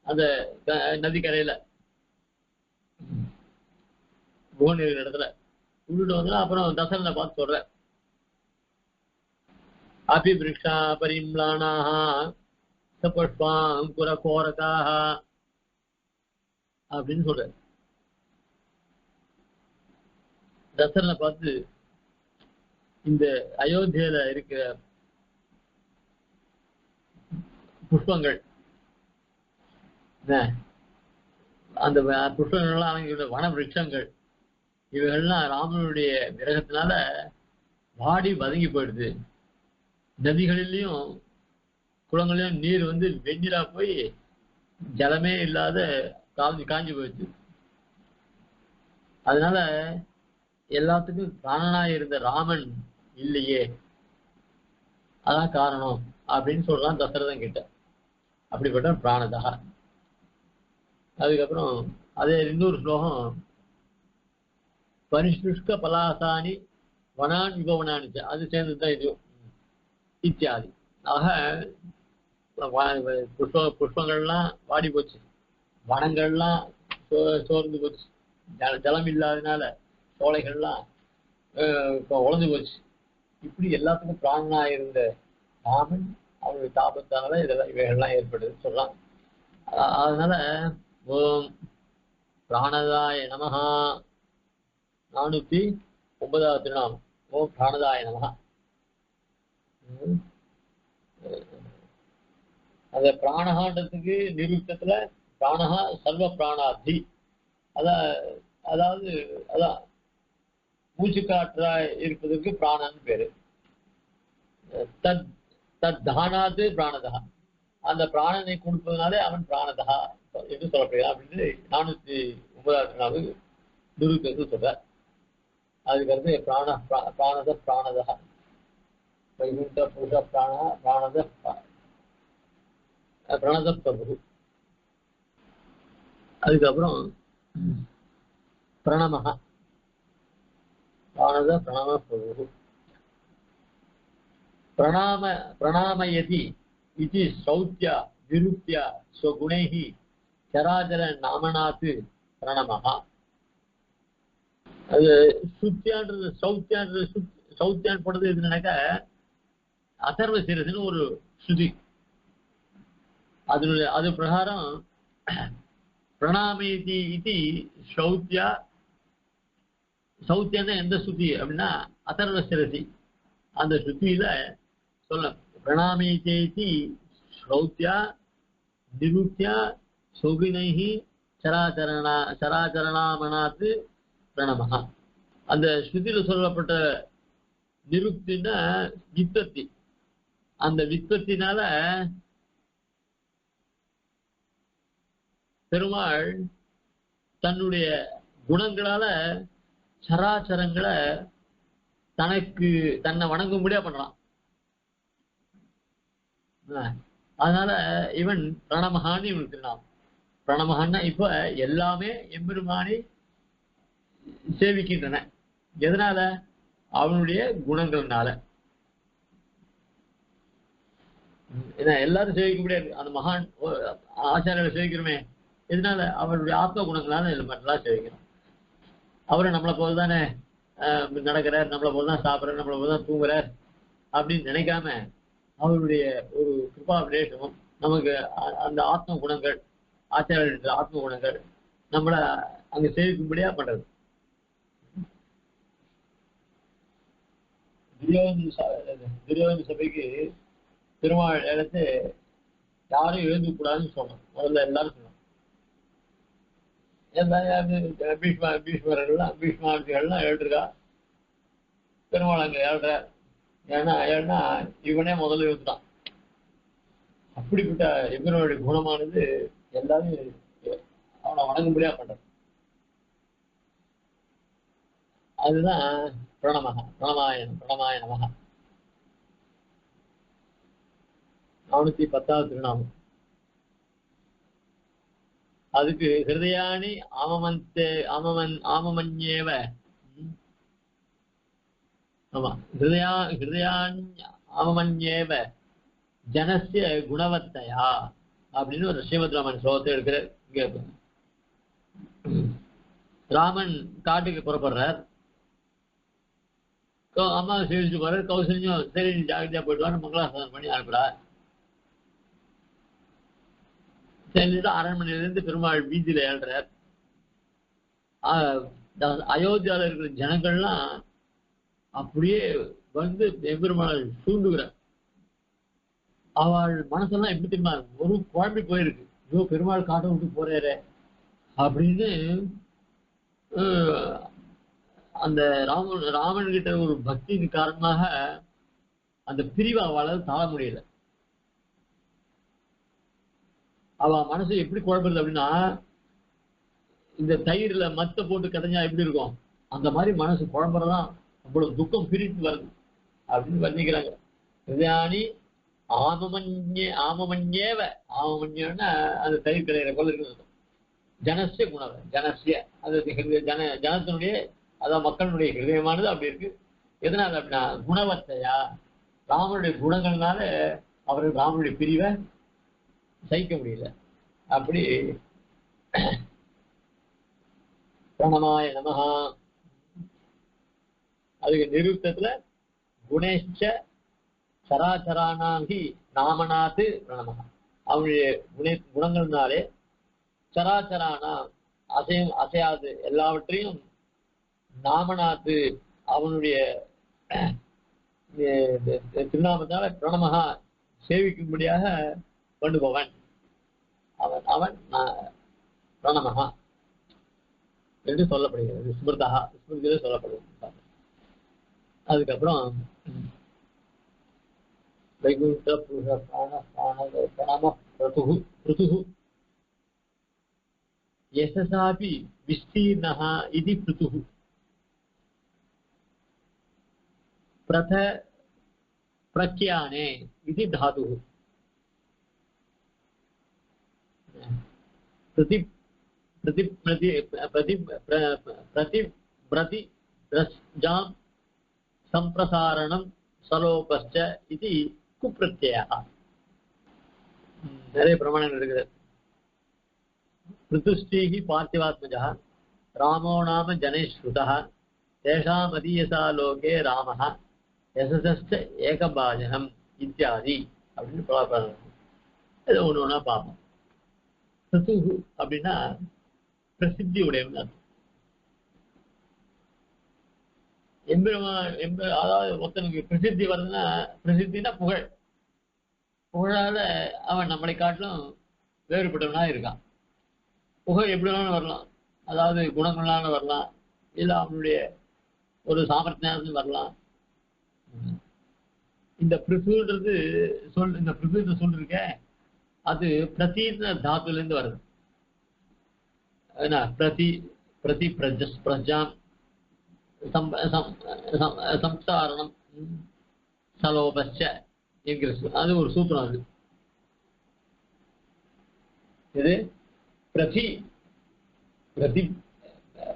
Speaker 1: அந்த நதிக்கரையில, புவனேரி இடத்துல விட்டுட்டு வந்து அப்புறம் தசரனை பார்த்து சொல்ற, அபிபிருஷா பரிம்லானாக சபுஷ்பாங்குர கோரகாக அப்படின்னு சொல்ற. தசரனை பார்த்து இந்த அயோத்தியில இருக்கிற புஷ்பங்கள், அந்த புஷ்பங்கள்லாம் அவங்களுடைய வன விருட்சங்கள், இவைகள்லாம் ராமனுடைய விரகத்தினால வாடி வதங்கி போயிடுது. நதிகளிலையும் குளங்களிலும் நீர் வெந்நீரா போய் ஜலமே இல்லாத காஞ்சி போயிடுச்சு. அதனால எல்லாத்துக்கும் பிராணனாய் இருந்த ராமன் இல்லையே, அதான் காரணம் அப்படின்னு சொல்றான் தசரதன் கிட்ட. அப்படிப்பட்ட பிராணதா. அதுக்கப்புறம் அதே இன்னொரு ஸ்லோகம், பரிசுஷ்க பலாசானி வனான் விபவனானிச்சு, அது சேர்ந்துதான் இது இத்தியாதி. ஆக புஷ்பங்கள்லாம் வாடி போச்சு, வனங்கள்லாம் சோர்ந்து போச்சு, ஜலம் இல்லாதனால சோலைகள்லாம் உழந்து போச்சு. இப்படி எல்லாத்துக்கும் பிராணனா இருந்த ராமன் அவனுடைய தாபத்தால இவைகள்லாம் ஏற்படுது சொல்லலாம். அதனால ஓம் பிராணதாய நமஹா 409வது திருநாமம். ஓம் பிராணதாய நமஹா. அந்த பிராணகாண்டத்துக்கு நிருத்தத்துல பிராணஹா சர்வ பிராணாதி, அதாவது அதான் மூச்சு காற்றா இருப்பதற்கு பிராணன் பேரு. தானாது பிராணதா, அந்த பிராணனை கொடுப்பதனாலே அவன் பிராணதா என்று சொல்லப்படுகிறான் அப்படின்னு 409வது நாள் நிருத்தத்து சொல்றார். அதுக்கடுத்து பிராணத பிராணதா வைகுண்ட புருஷ பிராணத பிரணத பிரபு. அதுக்கப்புறம் பிரணமஹ பிராணத பிரணம பிரபு. பிரணாமயதி இது சௌத்யா விருத்தியா ஸ்வகுணைஹி சராச்சர நாமனாத்து பிரணமஹா. அது சுத்தியான்றது சௌத்தியான் போடுறது எதுனாக்க அதர்வ சிரசுன்னு ஒரு ஸ்ருதி. அது பிரகாரம் பிரணாமேதி இது சௌத்தியா. சௌத்தியான எந்த ஸ்ருதி அப்படின்னா அதர்வ சிரசி. அந்த ஸ்ருதியில சொல்ல பிரணாமேதி சௌத்தியா நிருத்தியா சௌகினைஹி சராச்சரணாமனாத்து பிரணமஹா. அந்த ஸ்ருதியில சொல்லப்பட்ட நிருப்தின்னா வித்பத்தி. அந்த வித்பத்தினால பெருமாள் தன்னுடைய குணங்களால சராச்சரங்களை தன்னை வணங்கும்படியா பண்றான். அதனால இவன் பிரணமகான்னு இவனுக்கு திருநாமம். பிரணமகான்னா இப்ப எல்லாமே எம்பெருமானை சேவிக்கின்றன. எதனால? அவனுடைய குணங்கள்னால. ஏன்னா எல்லாரும் சேவிக்க முடியாது, அந்த மகான் ஆச்சாரியரை சேவிக்கிறோமே எதனால? அவருடைய ஆத்ம குணங்களால எல்லாம் சேவிக்கிறோம். அவரை நம்மளை போல தானே நடக்கிறார், நம்மளை போல தான் சாப்பிட்றார், நம்மளை போல தான் தூங்குறார், அப்படின்னு நினைக்காம அவருடைய ஒரு கிருபா விசேஷமும் நமக்கு அந்த ஆத்ம குணங்கள் ஆச்சாரிய ஆத்ம குணங்கள் நம்மளை அங்க சேவிக்கும்படியா பண்றது. துரியோதன சபைக்கு பெருமாள் இடத்து யாரும் எழுந்து கூடாதுன்னு சொன்னோம். முதல்ல எல்லாரும் சொன்னோம். பீஷ்மர்கள்லாம் எழுதுருக்கா, பெருமாள் அங்க எழுதுற. ஏன்னா இவனே முதல்ல எழுதுட்டான். அப்படிப்பட்ட இவனுடைய குணமானது எல்லாரும் அவனை வணங்கும்படியா பண்றது. அதுதான் பிரணமாய நமஹ 410வது திருநாமம். அதுக்கு ஹிருதயானி ஆமமன்யேவ. ஆமா, ஹிருதயானி ஆமமன்யேவ ஜனஸ்ய குணவத்தையா அப்படின்னு ஒரு ஸ்ரீமத் ராமன் ஸ்லோகத்தை எடுக்கிற. இங்க ராமன் காட்டுக்கு புறப்படுறார். அம்மா சேவிச்சு போறாரு. கௌசல்யம் சரி ஜாகிரதையா போயிட்டு வான்னு மங்களாசாசனம் பண்ணி அனுப்புறார். சென்னிட்டு அரண்மனையிலிருந்து பெருமாள் வீதியில ஏழ்றார். அயோத்தியால இருக்கிற ஜனங்கள்லாம் அப்படியே வந்து எம்பெருமாள் சூண்டுகிறார். அவள் மனசெல்லாம் எப்படி தெரியுமா ஒரு குழம்பி போயிருக்கு. ஐயோ பெருமாள் காட்டை விட்டு போறாரு அப்படின்னு அந்த ராமன் கிட்ட ஒரு பக்திக்கு காரணமாக அந்த பிரிவை அவளால் தாழ முடியல. அவ மனசு எப்படி குழம்புறது அப்படின்னா, இந்த தயிர்ல மத்த போட்டு கடைஞ்சா எப்படி இருக்கும் அந்த மாதிரி மனசு குழம்புறதான். அவ்வளவு துக்கம் பிரித்து வருது அப்படின்னு வர்ணிக்கிறாங்க. ஹிருதயானி ஆமமன்யேவ. ஆமமன்யன்னா அந்த தயிர் கடையிற போல இருக்கு. ஜனசிய குணவ ஜனசிய அது ஜனத்தினுடைய அதாவது மக்களுடைய ஹிருதயமானது அப்படி இருக்கு. எதனால அப்படின்னா குணவத்தையா ராமனுடைய குணங்கள்னால அவருக்கு ராமனுடைய பிரிவை சகிக்க முடியல. அப்படி பிரணமாய நமஹா. அதுக்கு நிருத்தத்துல குணேஷ்ச சராச்சரானாகி நாமநாத்து பிரணமஹா. அவனுடைய குணங்கள்னாலே சராச்சரானா அசையாது எல்லாவற்றையும் நாமநாத்து அவனுடைய திருநாமத்தால பிரணமஹா சேவிக்கும்படியாக பண்ணுபவன் அவன் பிரணமஹா என்று சொல்லப்படுகிறது. ஸ்மிருதியிலே சொல்லப்படுகிறது. அதுக்கப்புறம் வைகுண்ட புருஷ பிரணம பிருதுஹு யசசாபி விஸ்தீர்ணஹ இதி பிருதுஹு பிரத பிரக்யானே இதி தாதுஹு. பிரதி பிரதி பிரதி பிரதி பிரதி பிரதி ரஸ்ஜாம் சம்பிரசாரணம் சலோபஸ்ச இது குப்ரத்யயா. நிறைய பிரமாணங்கள் இருக்குது. ऋतुष्टिः पार्थिवात्मजः रामो नाम जनैश्रुतः तेषाम् अधीयसा लोके रामः यशसश्च एकभाजनम् इत्यादि அப்படின்னு ஏதோ ஒன்று ஒன்றா பார்ப்போம். ரித்து அப்படின்னா பிரசித்தி உடையவன் அர்த்தம். அதாவது ஒருத்தனுக்கு பிரசித்தி வருதுன்னா, பிரசித்தினா புகழ். புகழால அவன் நம்மளை காட்டிலும் வேறுபட்டவனா இருக்கான். புகழ் எப்படி வேணாலும் வரலாம், அதாவது குணங்களால வரலாம், இல்லை அவனுடைய ஒரு சாமர்த்தியம் வரலாம். இந்த பிரிசுன்றது இந்த பிரிசு சொல்லிருக்க அது பிரதீன தாத்துல இருந்து வருது. பிரதி பிரதி பிரஜாம் சம்சாரணம் சலோபஸ்ச என்கிற அது ஒரு சூத்திரம். அது இது பிரதி பிரதி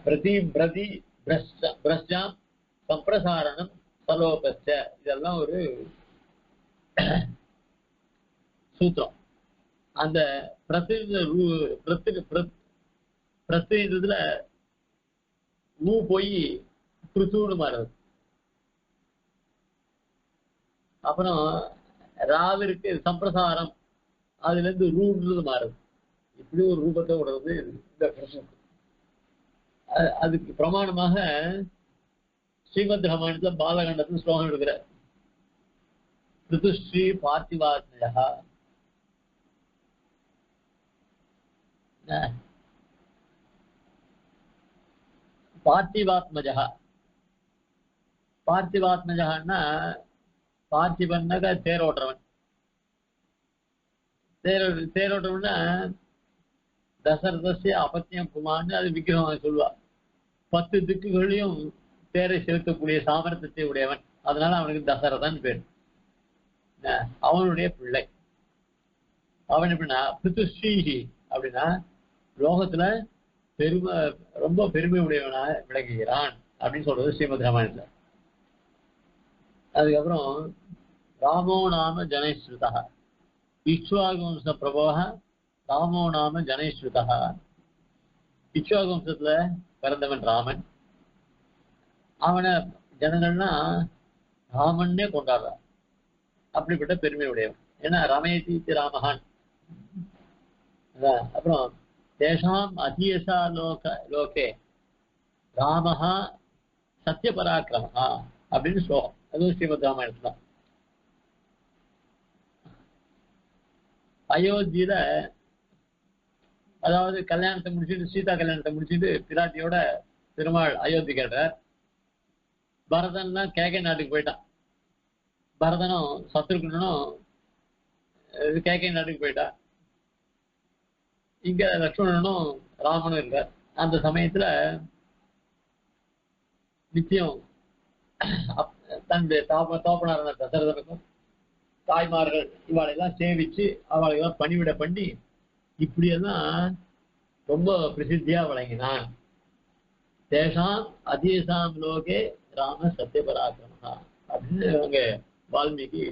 Speaker 1: பிரதி பிரதி பிரஜாம் சம்பிரசாரணம் சலோபஸ்ச இதெல்லாம் ஒரு சூத்திரம். அந்த பிரத்தின்றதுல ஊ போய் பிரிசூடு மாறுது. அப்புறம் ராவிற்கு சம்பிரசாரம், அதுல இருந்து ரூன்றது மாறுது. இப்படி ஒரு ரூபத்தை விடுறது இந்த கிருஷ்ணன். அதுக்கு பிரமாணமாக ஸ்ரீமத் ராமாயணத்துல பாலகண்டத்துல ஸ்லோகம் எடுக்கிற ரிதுஸ்ரீ பார்த்திவாத்மஜா பார்த்திவாத்மஜா. பார்த்திவாத்மஜான்னா பார்த்திபன்னாக்க தேரோட்டுறவன். தேரோட்டுறவன்னா தசரதசிய அபத்தியம் குமார்னு அது விக்கிரகம் சொல்லுவா. 10 திக்குகளையும் தேரை செலுத்தக்கூடிய சாமர்த்தியத்தை உடையவன். அதனால அவனுக்கு தசரதன் பேர். அவனுடைய பிள்ளை. அவன் எப்படின்னா பிருத்துஸ்ரீஹி அப்படின்னா லோகத்துல பெருமை, ரொம்ப பெருமை உடையவனா விளங்குகிறான் அப்படின்னு சொல்றது ஸ்ரீமத் ராமாயணத்துல. அதுக்கப்புறம் ராமோ நாம ஜனஸ்ருதா, இக்ஷ்வாகுவம்ச பிரபோக ராமோ நாம ஜனஸ்ருதா. இக்ஷ்வாகுவம்சத்துல பிறந்தவன் ராமன். அவனை ஜனங்கள்னா ராமன்னே கொண்டாடுறான். அப்படிப்பட்ட பெருமை உடையவன். ஏன்னா ரமயதி ராமஹான். அப்புறம் தேஷாம் அதியசா லோகே ராமஹா சத்திய பராக்கிரமஹா அப்படின்னு ஸ்லோகம். அதுவும் ஸ்ரீமத் ராமாயணத்துல. அயோத்தியில அதாவது கல்யாணத்தை முடிச்சுட்டு, சீதா கல்யாணத்தை முடிச்சுட்டு பிராட்டியோட பெருமாள் அயோத்தி கேட்டார். பரதன்னா கேகை நாட்டுக்கு போயிட்டான். பரதனும் சத்ருகனும் கேகை நாட்டுக்கு போயிட்டான். இங்க லட்சுமணனும் ராமனும் இருக்கார். அந்த சமயத்துல நிச்சயம் தன்னுடைய தோப்பனாரான தசரதனுக்கும் தாய்மார்கள் இவாளெல்லாம் சேவிச்சு அவளையெல்லாம் பணிவிட பண்ணி இப்படியெல்லாம் ரொம்ப பிரசித்தியா வழங்கினான். தேஷாம் அதீசாம் லோகே ராம சத்திய பராக்கிரமஹா அப்படின்னு அங்க வால்மீகி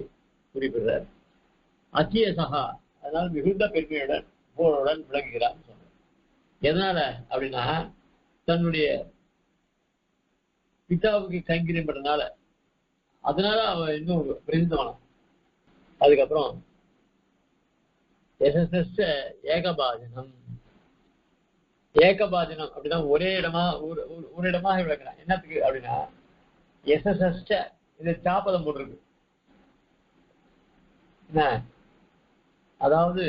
Speaker 1: குறிப்பிடுறார். அத்தியசகா அதனால மிகுந்த பெருமையுடன் புகழுடன் விளங்குகிறான்னு சொல்றார். எதனால அப்படின்னா தன்னுடைய பிதாவுக்கு கைங்கரியம் பண்ணனால, அதனால அவன் இன்னும் பிரசித்தமானான். அதுக்கப்புறம் ஏகபாஜனம். ஏகபாஜனம் அப்படின்னா ஒரே இடமா ஒரு இடமாக விளக்குறான். என்னத்துக்கு அப்படின்னா எசஸ்ட இது சாப்பதம் போட்டிருக்கு. என்ன அதாவது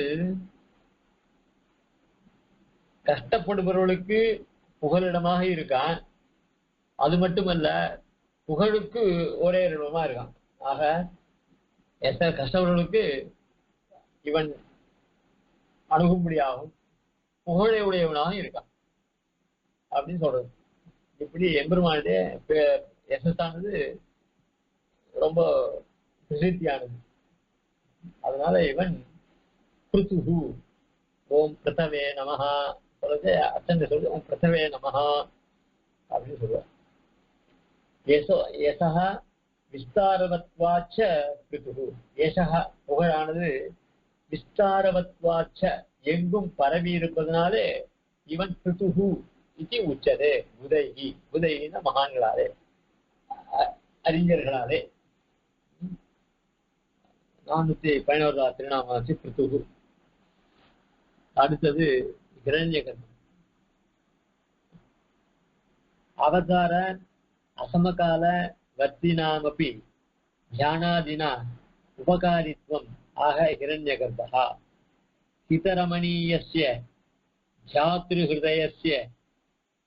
Speaker 1: கஷ்டப்படுபவர்களுக்கு புகலிடமாக இருக்கான். அது மட்டுமல்ல புகழுக்கு ஒரே இடமா இருக்கான். ஆக கஷ்டப்படுபவர்களுக்கு இவன் அணுகும்படியாகவும் புகழை உடையவனாக இருக்கான் அப்படின்னு சொல்றது. இப்படி எம்பெருமானுடைய யசஸானது ரொம்ப பிரசித்தியானது. அதனால இவன் பிருத்துஹு ஓம் பிரதவே நமஹா சொல்றது அச்சந்த சொல்லு ஓம் பிரதவே நமஹா அப்படின்னு சொல்லுவார். யசஹ விஸ்தாரவத்வாச்ச பிருத்துஹு. யசஹ புகழானது விஸ்தாரவத்வாச்ச எங்கும் பரவி இருப்பதனாலே இவன் பிருத்துஹு இது உச்சதே. உதயி உதயின மகான்களாலே அறிஞர்களாலே 411 திருநாமாச்சு பிருத்துஹு. அடுத்தது ஹிரண்யகர்ப்பன். அவதார அசமகால வர்த்தினாமபி தியானாதினா உபகாரித்வம் ஆக ஹிரண்யகர்ப்பா. ஹிதரமணீயஸ்ய ஜாத்ருஹிருதயஸ்ய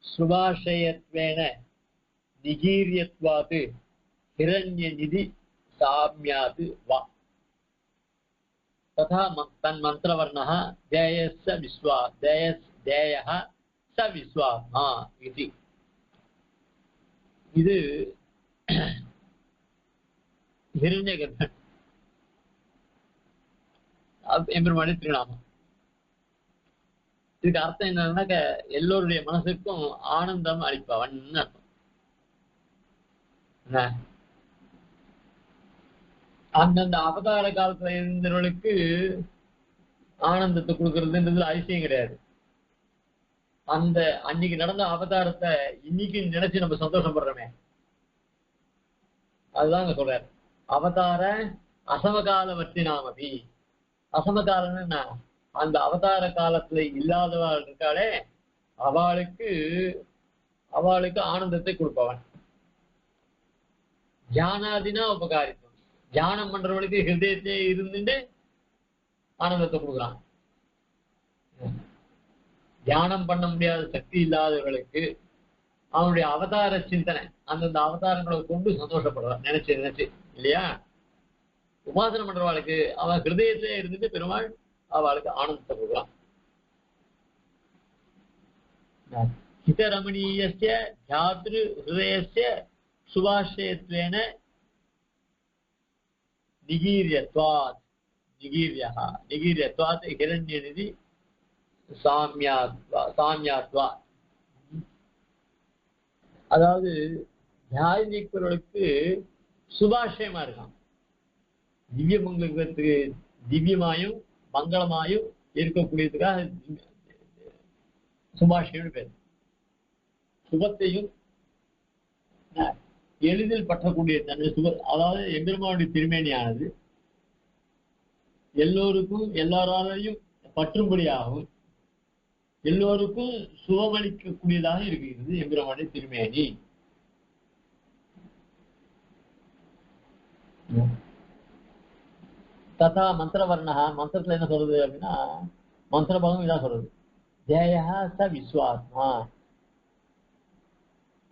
Speaker 1: சுபாஷயத்வேன நிகீரியத்வாத் ஹிரண்யநிதி சாம்யாத் வா. तथा तन्मन्त्रवर्णः देयस्य विश्वा देयः स विश्वात्मा इति. இது ஹிரண்யகர்ப்பன் எம்பெருமானுடைய திருநாமம். இதுக்கு அர்த்தம் என்னன்னாக்க எல்லோருடைய மனசுக்கும் ஆனந்தம் அளிப்பவன் அர்த்தம். அந்தந்த அவதார காலத்துல இருந்தவர்களுக்கு ஆனந்தத்தை கொடுக்கறதுன்றது அதிசயம் கிடையாது. அந்த அன்னைக்கு நடந்த அவதாரத்தை இன்னைக்கு நினைச்சு நம்ம சந்தோஷப்படுறோமே, அதுதான் சொல்றாரு. அவதார அசமகாலவர்த்தினாமபி. அசமகாலம்னு என்ன? அந்த அவதார காலத்துல இல்லாதவாள் இருக்காளே அவளுக்கு ஆனந்தத்தை கொடுப்பவன். தியானாதினா உபகாரித்துவம். தியானம் பண்றவளுக்கு ஹிருதயத்தை இருந்துட்டு ஆனந்தத்தை கொடுக்குறான். தியானம் பண்ண முடியாத சக்தி இல்லாதவர்களுக்கு அவனுடைய அவதார சிந்தனை, அந்தந்த அவதாரங்களை கொண்டு சந்தோஷப்படுறான் நினைச்சு நினைச்சு இல்லையா. உபாசனை பண்றவாளுக்கு அவன் ஹிருதயத்திலே இருந்துட்டு பெருமாள் அவளுக்கு ஆனந்தத்தை கொடுக்குறான். ஹிதரமணீயஸ்ய தியாத்ரு ஹிருதயஸ்ய சுபாஷயத்வேன நிகீரியத்வாத் ஹிரண்யநிதி சாமியாத்வா. அதாவது தியானிக்கிறவர்களுக்கு சுபாஷயமா இருக்கான். திவ்ய மங்களத்துக்கு திவ்யமாயும் மங்களமாயும் இருக்கக்கூடியதுக்காக சுபாஷயம் பேர். சுபத்தையும் எளிதில் பற்றக்கூடிய தன்மை சுப. அதாவது எம்பெருமானுடைய திருமேனியானது எல்லோருக்கும் எல்லாராலையும் பற்றும்படியாகவும் எல்லோருக்கும் சுகமளிக்கக்கூடியதாக இருக்கிறது எம்பெருமானுடைய திருமேனி. ததா மந்திரவர்ணா, மந்திரத்துல என்ன சொல்றது அப்படின்னா மந்திரபாகம் இதான் சொல்றது. ஜெயா ச விஸ்வாத்மா.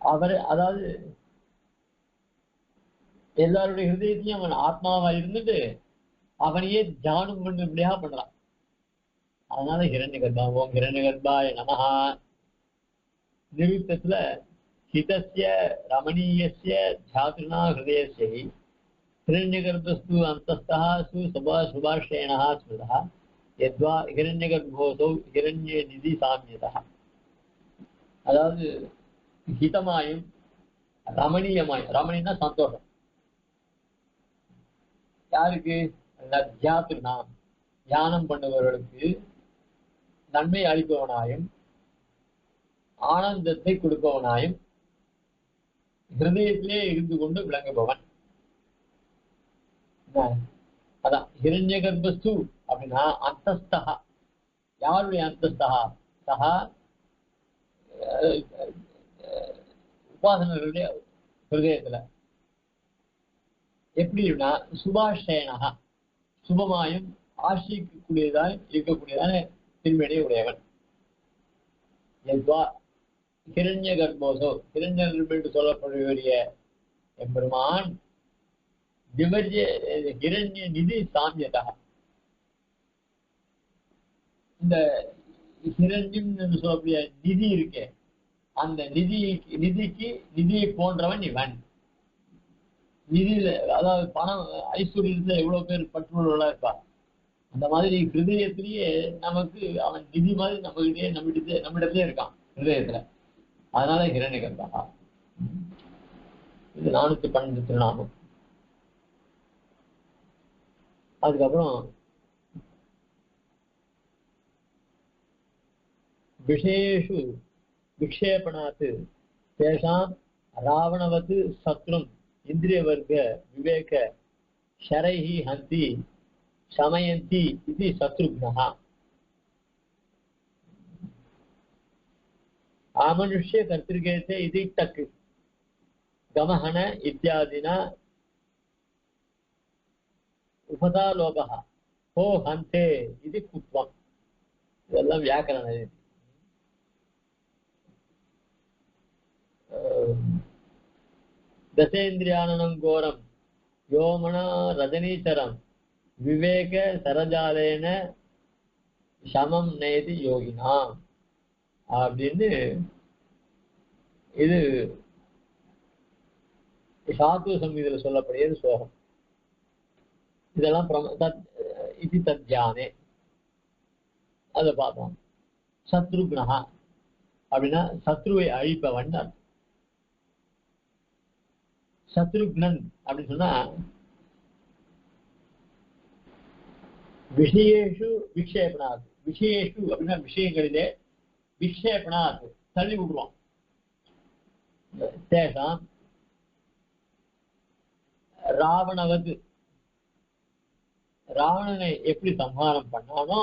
Speaker 1: அவர் அதாவது எல்லாருடைய ஹிருதயத்தையும் அவன் ஆத்மாவா இருந்துட்டு அவனையே தியானம் பண்ணும்படியாக பண்றான். அதனால ஹிரண்யகர்ப்பா. ஓம் ஹிரண்யகர்ப்பாய நமஹா. நிருத்தத்துல ஹிதஸ்ய ரமணீயஸ்ய தியாத்ருணா ஹிருதயஸ்ய ஹிரண்யகர்ப்பஸ்து அந்தஸ்தஹ சுபாஷேணஹ ஸ்மிருதஹ யத்வா ஹிரண்யகர்ப்போசௌ ஹிரண்யநிதி சாம்யதஹ. அதாவது ஹிதமாயும் ரமணீயமாயும், ரமணின்னா சந்தோஷம் யாருக்கு? தியாத்ருணா தியானம் பண்ணுபவர்களுக்கு நன்மை அளிப்பவனாயும் ஆனந்தத்தை கொடுப்பவனாயும் ஹிருதயத்திலே இருந்து கொண்டு விளங்குபவன். அதான் ஹிரண்யகர்ப்பஸ்து அப்படின்னா அந்தஸ்தஹா. யாருடைய அந்தஸ்தஹா? சஹா உபாசனர்களுடைய ஹிருதயத்துல எப்படின்னா சுபாஷேனஹா சுபமாயும் ஆசிரியக்கூடியதாய் இருக்கக்கூடியதான திருமேனியை உடையவன். ஹிரண்ய கர்ப்போசோ ஹிரண்யகர்ப்பம் என்று சொல்லக்கூடிய எம்பெருமான் ஹிரண்ய நிதி சாமியதா. இந்த ஹிரண்யம் என்று சொல்லக்கூடிய நிதி இருக்கே, அந்த நிதியை போன்றவன் இவன். நிதியில அதாவது பணம் ஐஸ்வர்யத்துல எவ்வளவு பேர் பற்றுள்ளவர்களா இருப்பா, அந்த மாதிரி ஹிருதயத்திலேயே நமக்கு அவன் நிதி மாதிரி நம்மிடத்திலே இருக்கான் ஹிருதயத்துல. அதனால ஹிரண்யகர்ப்பா. இது 412 திருநாமம். அதுக்கப்புறம் விஷயேஷு விக்ஷேபணாத்து தேஷாம் ராவணவத் சத்ரும் இந்திரிய வர்க்க விவேக ஷரைஹி ஹந்தி சமயந்தி இது சத்ருக்னஹ. ஆமனுஷ்ய கர்த்திருக்கேதே இது டக் கமஹன இத்தியாதினா உபதாலோகஹ ஹோ ஹந்தே இது குத்வம். இதெல்லாம் வியாக்கரணம். தசேந்திரியானனம் கோரம் யோமனா ரஜனீச்சரம் விவேக சரஜாலேன சமம் நேதி யோகினா அப்படின்னு இது சாத்து சங்கீதத்தில் சொல்லப்படுகிறது ஸ்லோகம். இதெல்லாம் இது தத்யானே அதை பார்த்தோம். சத்ருக்னஹா அப்படின்னா சத்ருவை அழிப்பவன். சத்ருக்னன் அப்படின்னு சொன்னா விஷயேஷு விக்ஷேபனாத். விஷயேஷு அப்படின்னா விஷயங்களிலே விக்ஷேபனாத் தள்ளி விடுவான். தேசம் ராவணவது ராவணனை எப்படி சம்ஹாரம் பண்ணானோ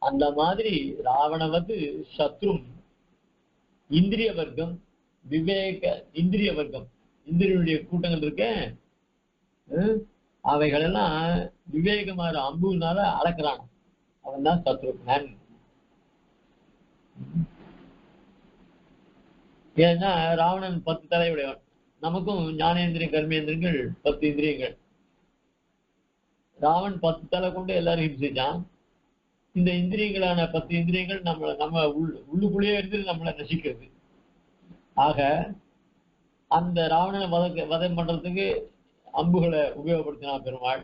Speaker 1: அந்த மாதிரி ராவணவது சத்ரும் இந்திரிய வர்க்கம் விவேக இந்திரிய வர்க்கம் இந்திரியனுடைய கூட்டங்கள் இருக்க அவைகளெல்லாம் விவேகமான அம்புனால அளக்கிறான். அவன் தான் சத்ருக்னன். ஏன்னா ராவணன் 10 தலையுடையவன். நமக்கும் ஞானேந்திரிய கர்மேந்திரங்கள் 10 இந்திரியங்கள். ராவன் 10 தலை கொண்டு எல்லாரும் ஹிம்சிச்சான். இந்த இந்திரியங்களான 10 இந்திரியங்கள் நம்ம உள்ளுக்குள்ளேயே இருந்து நம்மளை நசிக்கிறது. ஆக அந்த ராவணனை வதம் பண்றதுக்கு அம்புகளை உபயோகப்படுத்தினா பெருமாள்.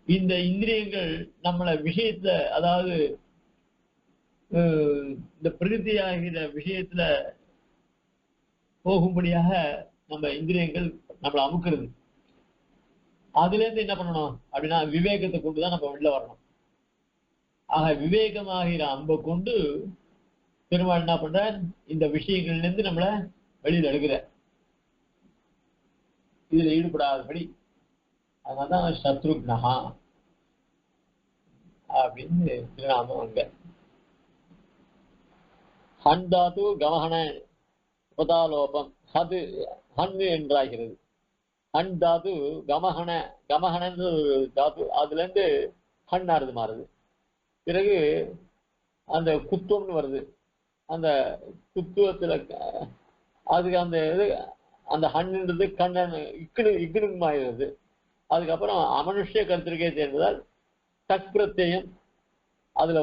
Speaker 1: இந்த இந்திரியங்கள் நம்மளை விஷயத்துல, அதாவது இந்த பிரகிருதியாகிற விஷயத்துல போகும்படியாக நம்ம இந்திரியங்கள் நம்மளை அமுக்கிறது. அதுல இருந்து என்ன பண்ணணும் அப்படின்னா விவேகத்தை கொண்டுதான் நம்ம வெளில வரணும். ஆக விவேகமாகிற அம்பை கொண்டு பெருமாள் என்ன பண்ற, இந்த விஷயங்கள்ல இருந்து நம்மள வெளியில எடுக்கிற, இதுல ஈடுபடாதபடி. அதனாலதான் சத்ருக்னஹா அப்படின்னு திருநாமம் அங்க. ஹன் தாது கமஹன உபதாலோபம் ஹது ஹன் என்றாகிறது. ஹன் தாது கமஹன கமஹனன்ற ஒரு தாது, அதுல இருந்து ஹன் ஆறுது மாறுது. பிறகு அந்த குத்துவம்னு வருது. அந்த குத்துவத்துல அதுக்கு அந்த இது அந்த ஹன்ன்றது கண்ணன் இக்குனுமாகிறது. அதுக்கப்புறம் அமனுஷ்ய கருத்திற்கே சேர்ந்ததால் டக் பிரத்யம் அதுல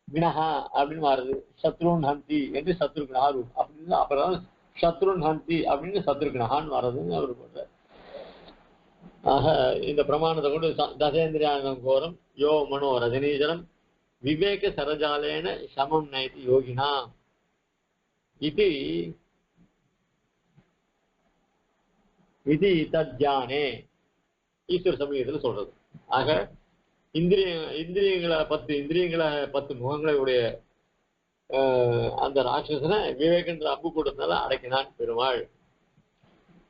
Speaker 1: வினஹா அப்படின்னு மாறுது. சத்ருன் ஹந்தி என்று சத்ருக்னஹா அப்படின்னு, அப்புறம் சத்ருன் ஹந்தி அப்படின்னு சத்ருக்னஹான்னு மாறுதுன்னு அவர் சொல்றார். ஆக இந்த பிரமாணத்தை கொண்டு தசேந்திரியானம் கோரம் யோ மனோ ரஜனீஜனம் விவேக சரஜாலேன சமம் நயதி யோகினா இது விதி தத்யானே ஈஸ்வர சமயத்துல சொல்றது. ஆக இந்திரியங்களை 10 முகங்களுடைய அந்த ராட்சசனை விவேகன்ற அம்பு கூட்டத்தினால அடக்கினான் பெருமாள்.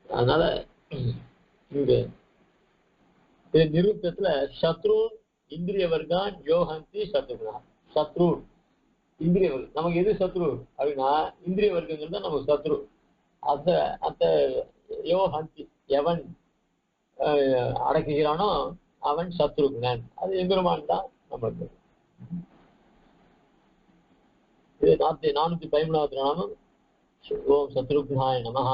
Speaker 1: அதனால இங்க நிருத்தத்துல சத்ருன் இந்திரிய வர்க்கான் யோகந்தி சத்ருனா. சத்ருன் இந்திரிய வர்க்கம், நமக்கு எது சத்ரு அப்படின்னா இந்திரிய வர்க்கங்கள் தான் நமக்கு சத்ரு. அந்த அந்த யோகந்தி எவன் அடக்குகிறானோ அவன் சத்ருக்னன். அது எம்பெருமான் தான் நம்மளுக்கு. இது 413வது நாமம். ஓம் சத்ருக்னாய நமஹ.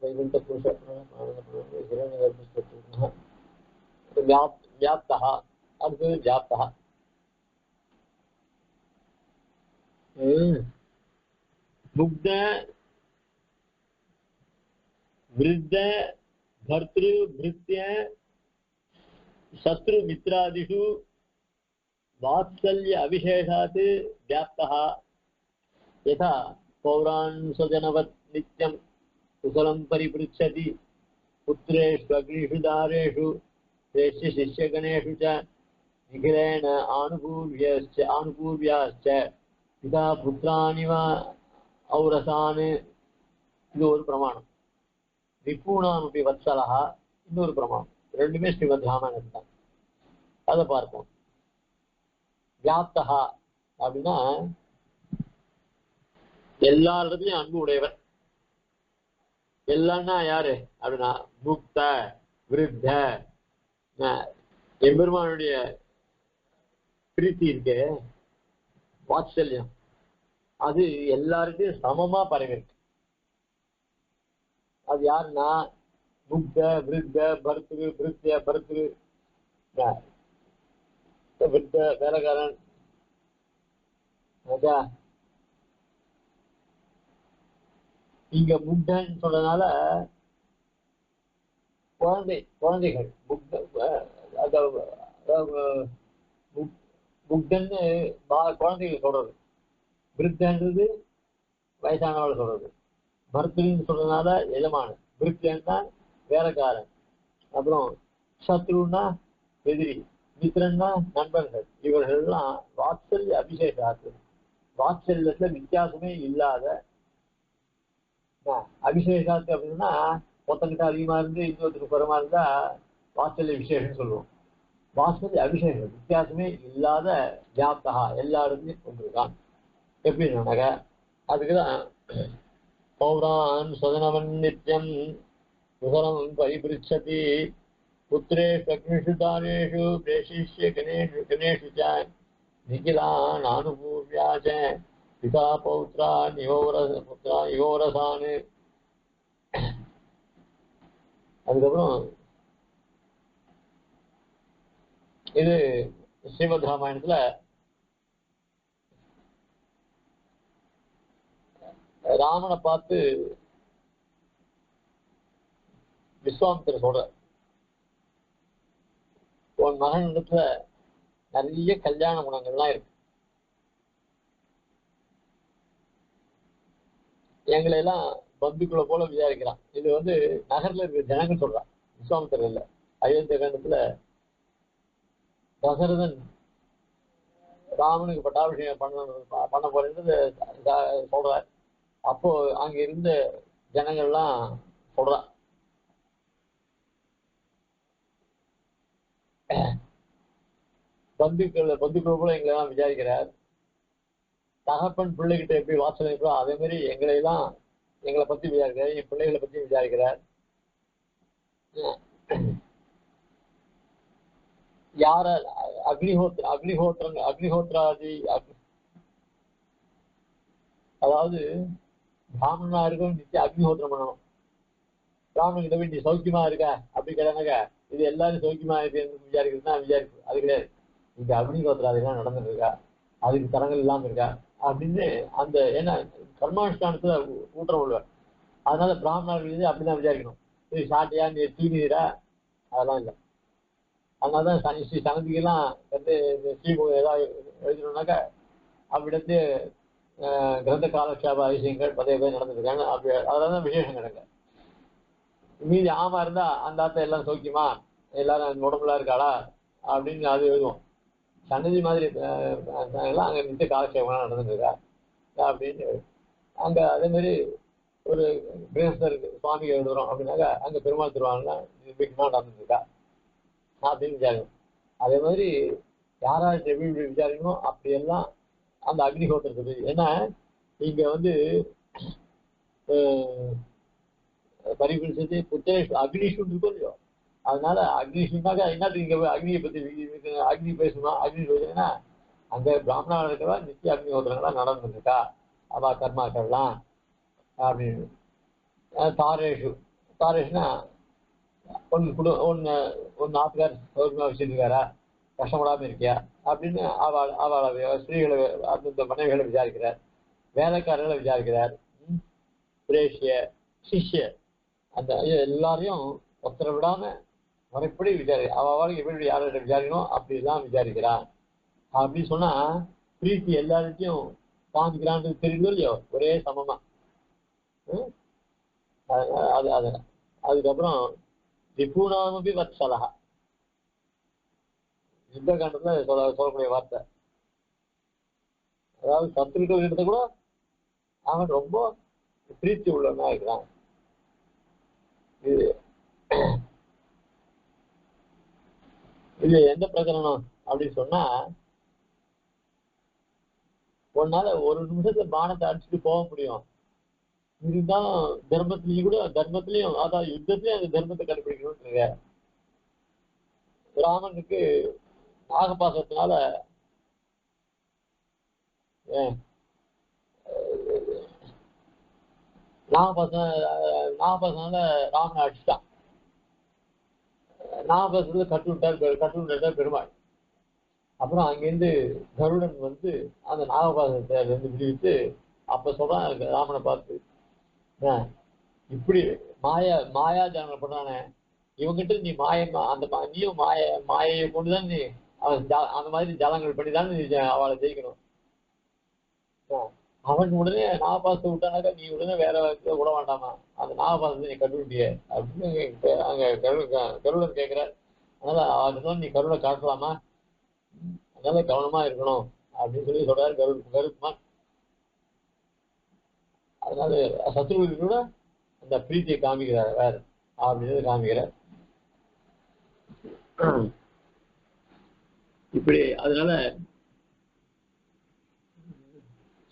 Speaker 1: வைகுண்ட புருஷ வியாப்தஹ. அடுத்தது வியாப்தஹ. முக்த விருத்த भर्तृ भृत्य शत्रु मित्रादिषु वात्सल्य अविशेषात् व्याप्तः यथा पौरान् स्वजनवत् नित्यं कुशलं परिपृच्छति पुत्रेषु अग्निषु दारेषु श्रेष्ठ शिष्यगणेषु च निखिलेन आनुपूर्व्याश्च पिता पुत्रानिव औरसान्. இது ஒரு பிரமாணம். விபூணாமபி வத்சலஹா இன்னொரு பிரமாணம். ரெண்டுமே ஸ்ரீமத் ராமாயணம் தான். அதை பார்ப்போம். வியாப்தஹா அப்படின்னா எல்லா இடத்துலயும் அன்பு உடையவர். எல்லாம்னா யாரு அப்படின்னா முக்த விருத்த. எம்பெருமானுடைய பிரீத்தி இருக்கு, வாத்சல்யம், அது எல்லாருக்கும் சமமா பரவி இருக்கு. அது யாருன்னா முக்த விருத்த பர்திரு பிருத்திய பர்திரு விருத்த வேலைக்காரன். இங்க முக்தன்னு சொல்றதுனால குழந்தைகள் முக்தன்னு குழந்தைகள் சொல்றது. விருத்தன்றது வயசானவள் சொல்றது. பர்திருன்னு சொல்றதுனால எஜமான. விருத்தியன்னா வேலைக்காரன். அப்புறம் சத்ருன்னா எதிரி, மித்திரன்னா நண்பர்கள். இவர்கள்லாம் வாத்சல்ய அபிஷேகாத்து, வாத்சல்யத்துல வித்தியாசமே இல்லாத அபிஷேகாத்து அப்படின்னா ஒருத்தங்கிட்ட அதிகமா இருந்து இன்னொருத்தருக்கு குறைமா இருந்தா வாத்சல்ய விசேஷம் சொல்லுவோம். வாத்சல்ய அபிஷேகம் வித்தியாசமே இல்லாத வியாப்தகா எல்லா இடத்துலையும் கொண்டிருக்கான். எப்படின்னாக்க அதுக்குதான் பௌரான் சதனவன் நித்தியம் சுகரம் பரிபிருச்சதி புத்திரேஷு அக்னிஷு தானேஷு பிரேஷிஷ்ய கணேஷு கணேஷு ச நிகிலான் அனுபூவ்யாச பிதா பௌத்ரா யோரசானு. அதுக்கப்புறம் இது ஸ்ரீமத் ராமாயணத்துல ராமனை பார்த்து விஸ்வாமித்திரர் சொல்ற, உன் மகன் இடத்துல நிறைய கல்யாண குணங்கள்லாம் இருக்கு, எங்களை எல்லாம் பந்துக்களை போல விசாரிக்கிறான். இது நகர்ல இருக்கிற ஜனங்கள் சொல்றான், விஸ்வாமித்திரர் இல்ல. அயோத்திய காண்டத்துல தசரதன் ராமனுக்கு பட்டாபிஷேகம் பண்ண போறது சொல்றார். அப்போ அங்க இருந்த ஜனங்கள்லாம் சொல்றான், பந்துக்கள் போல எங்களை எல்லாம் விசாரிக்கிறார். தகப்பன் பிள்ளைகிட்ட எப்படி வாசனை இருக்கோ அதே மாதிரி எங்களை பத்தி விசாரிக்கிறார், என் பிள்ளைகளை பத்தி விசாரிக்கிறார். யார அக்னிஹோத்ராதி அதாவது பிராமணனா இருக்கும் நித்தியம் அக்னிஹோத்திரம் பண்ணணும். பிராமணன் கிட்ட நீ சௌக்கியமா இருக்க அப்படி கேட்டானாக்க இது எல்லாரும் சௌக்கியமா இருக்கு விசாரிக்கிறதுனா விசாரிப்பு அது கிடையாது. இங்க அக்னிஹோத்ராதிலாம் நடந்துட்டு இருக்கா, அதுக்கு தரங்கள் இல்லாம இருக்கா அப்படின்னு அந்த ஏன்னா கர்மானுஷ்டானத்துல ஊற்றம் உள்ளவர். அதனால பிராமணர்கள் அப்படிதான் விசாரிக்கணும். இது சாட்டியா நீ தூங்கிடா அதெல்லாம் இல்லை. அதனாலதான் ஸ்ரீ சனதிக்கெல்லாம் ஸ்ரீமுகம் ஏதாவது எழுதணும்னாக்கா அவ்விடத்து கிரந்த காலக்ஷேப அதிசயங்கள் பதவி பேர் நடந்துருக்காங்க. அப்படி அதெல்லாம் விசேஷம் கிடங்க. மீதி ஆமா இருந்தா அந்த ஆத்த எல்லாம் சௌக்கியமா எல்லாரும் உடம்புல இருக்காளா அப்படின்னு அது எழுதுவோம். சன்னதி மாதிரி எல்லாம் அங்க நித்திய காலக்ஷேபம்லாம் நடந்துருக்கா அப்படின்னு அங்க அதே மாதிரி ஒரு கிரகஸ்தருக்கு சுவாமிக்கு எழுதுறோம் அப்படின்னாக்கா அங்க பெருமாள் திருவாங்கன்னா நடந்துருக்கா அப்படின்னு விசாரிக்கணும். அதே மாதிரி யாராச்சும் எப்படி இப்படி விசாரிக்கணும் அப்படியெல்லாம் அந்த அக்னிஹோத்திரத்துக்கு. ஏன்னா இங்க பரிபிடிச்சது புத்தேஷ் அக்னிஷு இருக்கும் இல்லையோ, அதனால அக்னிஷுனாக்கா என்னத்துக்கு இங்க அக்னியை பத்தி அக்னி பேசணும். அக்னி பேசுனா அங்க பிராமணா இருக்கிறதா நித்திய அக்னிஹோத்திரங்களா நடந்துருக்கா அவா கர்மாக்கள்லாம் அப்படின்னு. தாரேஷுனா ஒன்னு ஆத்துக்கார் சௌரியமா வச்சிருக்காரா, கஷ்டப்படாம இருக்கியா அப்படின்னு அவளை ஸ்திரீகளை அந்த மனைவிகளை விசாரிக்கிறார். வேலைக்காரர்களை விசாரிக்கிறார். பிரேஷிய சிஷ்ய அந்த எல்லாரையும் ஒத்தரை விடாம முறைப்படி அவளுக்கு எப்படி யார்கிட்ட விசாரிக்கணும் அப்படிலாம் விசாரிக்கிறான். அப்படின்னு சொன்னா பிரீத்தி எல்லார்கிட்டையும் காமிக்கிறான்னு தெரியுதோ இல்லையோ ஒரே சமமா. அதுக்கப்புறம் விபூனாமபி வத்சலஹ யுத்த காண்டத்துல சொல்லக்கூடிய வார்த்தை. அதாவது சத்துருக்கள் இடத்த கூட அவன் ரொம்ப பிரீத்தி உள்ளவனா இருக்கிறான். இது எந்த பிரகரணம் அப்படின்னு சொன்னா, உன்னால ஒரு நிமிஷத்துல பானத்தை அடிச்சுட்டு போக முடியும், இருந்தாலும் தர்மத்திலையும் அதாவது யுத்தத்திலையும் அந்த தர்மத்தை கடைபிடிக்கணும்னு ராமனுக்கு நாகபாசத்தினால நாகபாசனால ராமனை அடிச்சுட்டான். நாகபாசத்துல கட்டு விட்டார் பெருமாள். அப்புறம் அங்கிருந்து கருடன் அந்த நாகபாசத்தை இருந்து விடுவித்து அப்ப சொல்றான் ராமனை பார்த்து, இப்படி மாயா ஜனங்களை பண்றானே இவங்கிட்ட நீ நீயும் மாயையை கொண்டுதான் நீ அந்த மாதிரி ஜலங்கள் பண்ணிதான் நீ அவளை ஜெயிக்கணும். அவன் உடனே நாகபாசத்தை விட்டானாக்கா நீ உடனே வேற விட வேண்டாமா, அந்த நாகபாசத்தை நீ கட்டுவிட்டிய அப்படின்னு அங்க கருடன் கேட்கிறார். அதனால அவன் நீ கருடை காட்டலாமா, அதனால கவனமா இருக்கணும் அப்படின்னு சொல்லி சொல்றாரு கருத்மான். அதனால சத்ருவுக்கு கூட அந்த பிரீத்தியை காமிக்கிறார். வேற அப்படின்னு காமிக்கிறார். இப்படி அதனால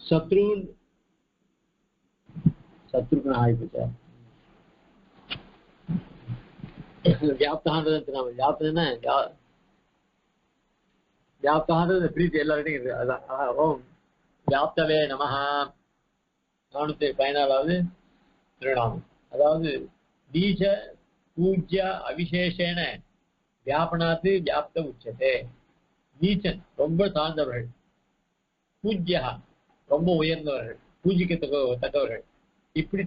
Speaker 1: சத்ருக்கு ஆயிப்போச்சா வியாப்தான்றது நாம வியாப்தம்னா வியாப்தான்றது பிரீத்தி எல்லார்ட்டையும் இருக்கு. அதான் ஓம் வியாப்தவே நமஹா 414வது திருநாமம். அதாவது பீஜ பூஜ்ய அவிசேஷேன வியாபனாத்து வியாப்த உச்சதே. நீச்சன் ரொம்ப தாழ்ந்தவர்கள், பூஜ்யா ரொம்ப உயர்ந்தவர்கள், பூஜிக்கத்தக்கவர்கள், இப்படி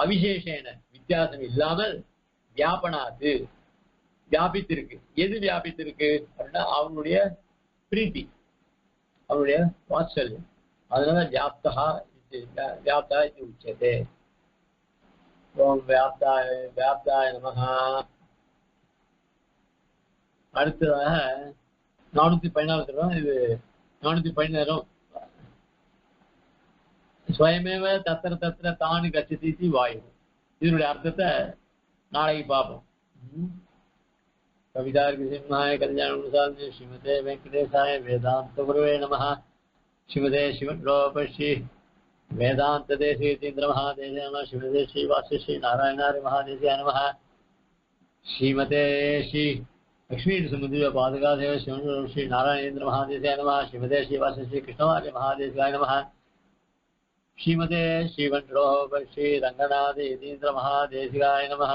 Speaker 1: அவிசேஷேன வித்தியாசம் இல்லாமல் வியாபனாத்து வியாபித்திருக்கு. எது வியாபித்திருக்கு அப்படின்னா அவனுடைய பிரீத்தி, அவனுடைய வாத்சல்யம். அதனால வியாப்தா இது உச்சதே. ஓம் வியாப்தாய நமஹா. அடுத்ததாக 414 இது 417 ஸ்வயமேவ தத்திர தத்திர தானு கச்சதி வாயு. இதனுடைய அர்த்தத்தை நாளைக்கு பார்ப்போம். கவிதார்க்கிசிம்ஹாய கல்யாணகுணசாலினே ஸ்ரீமதே வெங்கடேசாய வேதாந்த குரவே நமஹ. ஸ்ரீமதே சிவன்ரோபஸ்ரீ வேதாந்த தேசிகேந்திர மகாதேசிய நமः. ஸ்ரீமதே ஸ்ரீவாச ஸ்ரீ நாராயணாரி மகாதேசிய நமः. ஸ்ரீமதே ஸ்ரீ லக்ஷ்மீ சுமதிவ பாதுகாதேவ சிவன் ஸ்ரீ நாராயணேந்திர மகாதேசிய நமः. ஸ்ரீமதே ஸ்ரீவாச ஸ்ரீ கிருஷ்ணவாரிய மகாதேசிகாய நமः. ஸ்ரீமதே ஸ்ரீவன்ரோபஸ்ரீ ரங்கநாத யதீந்திர மகாதேசிகாய நமः.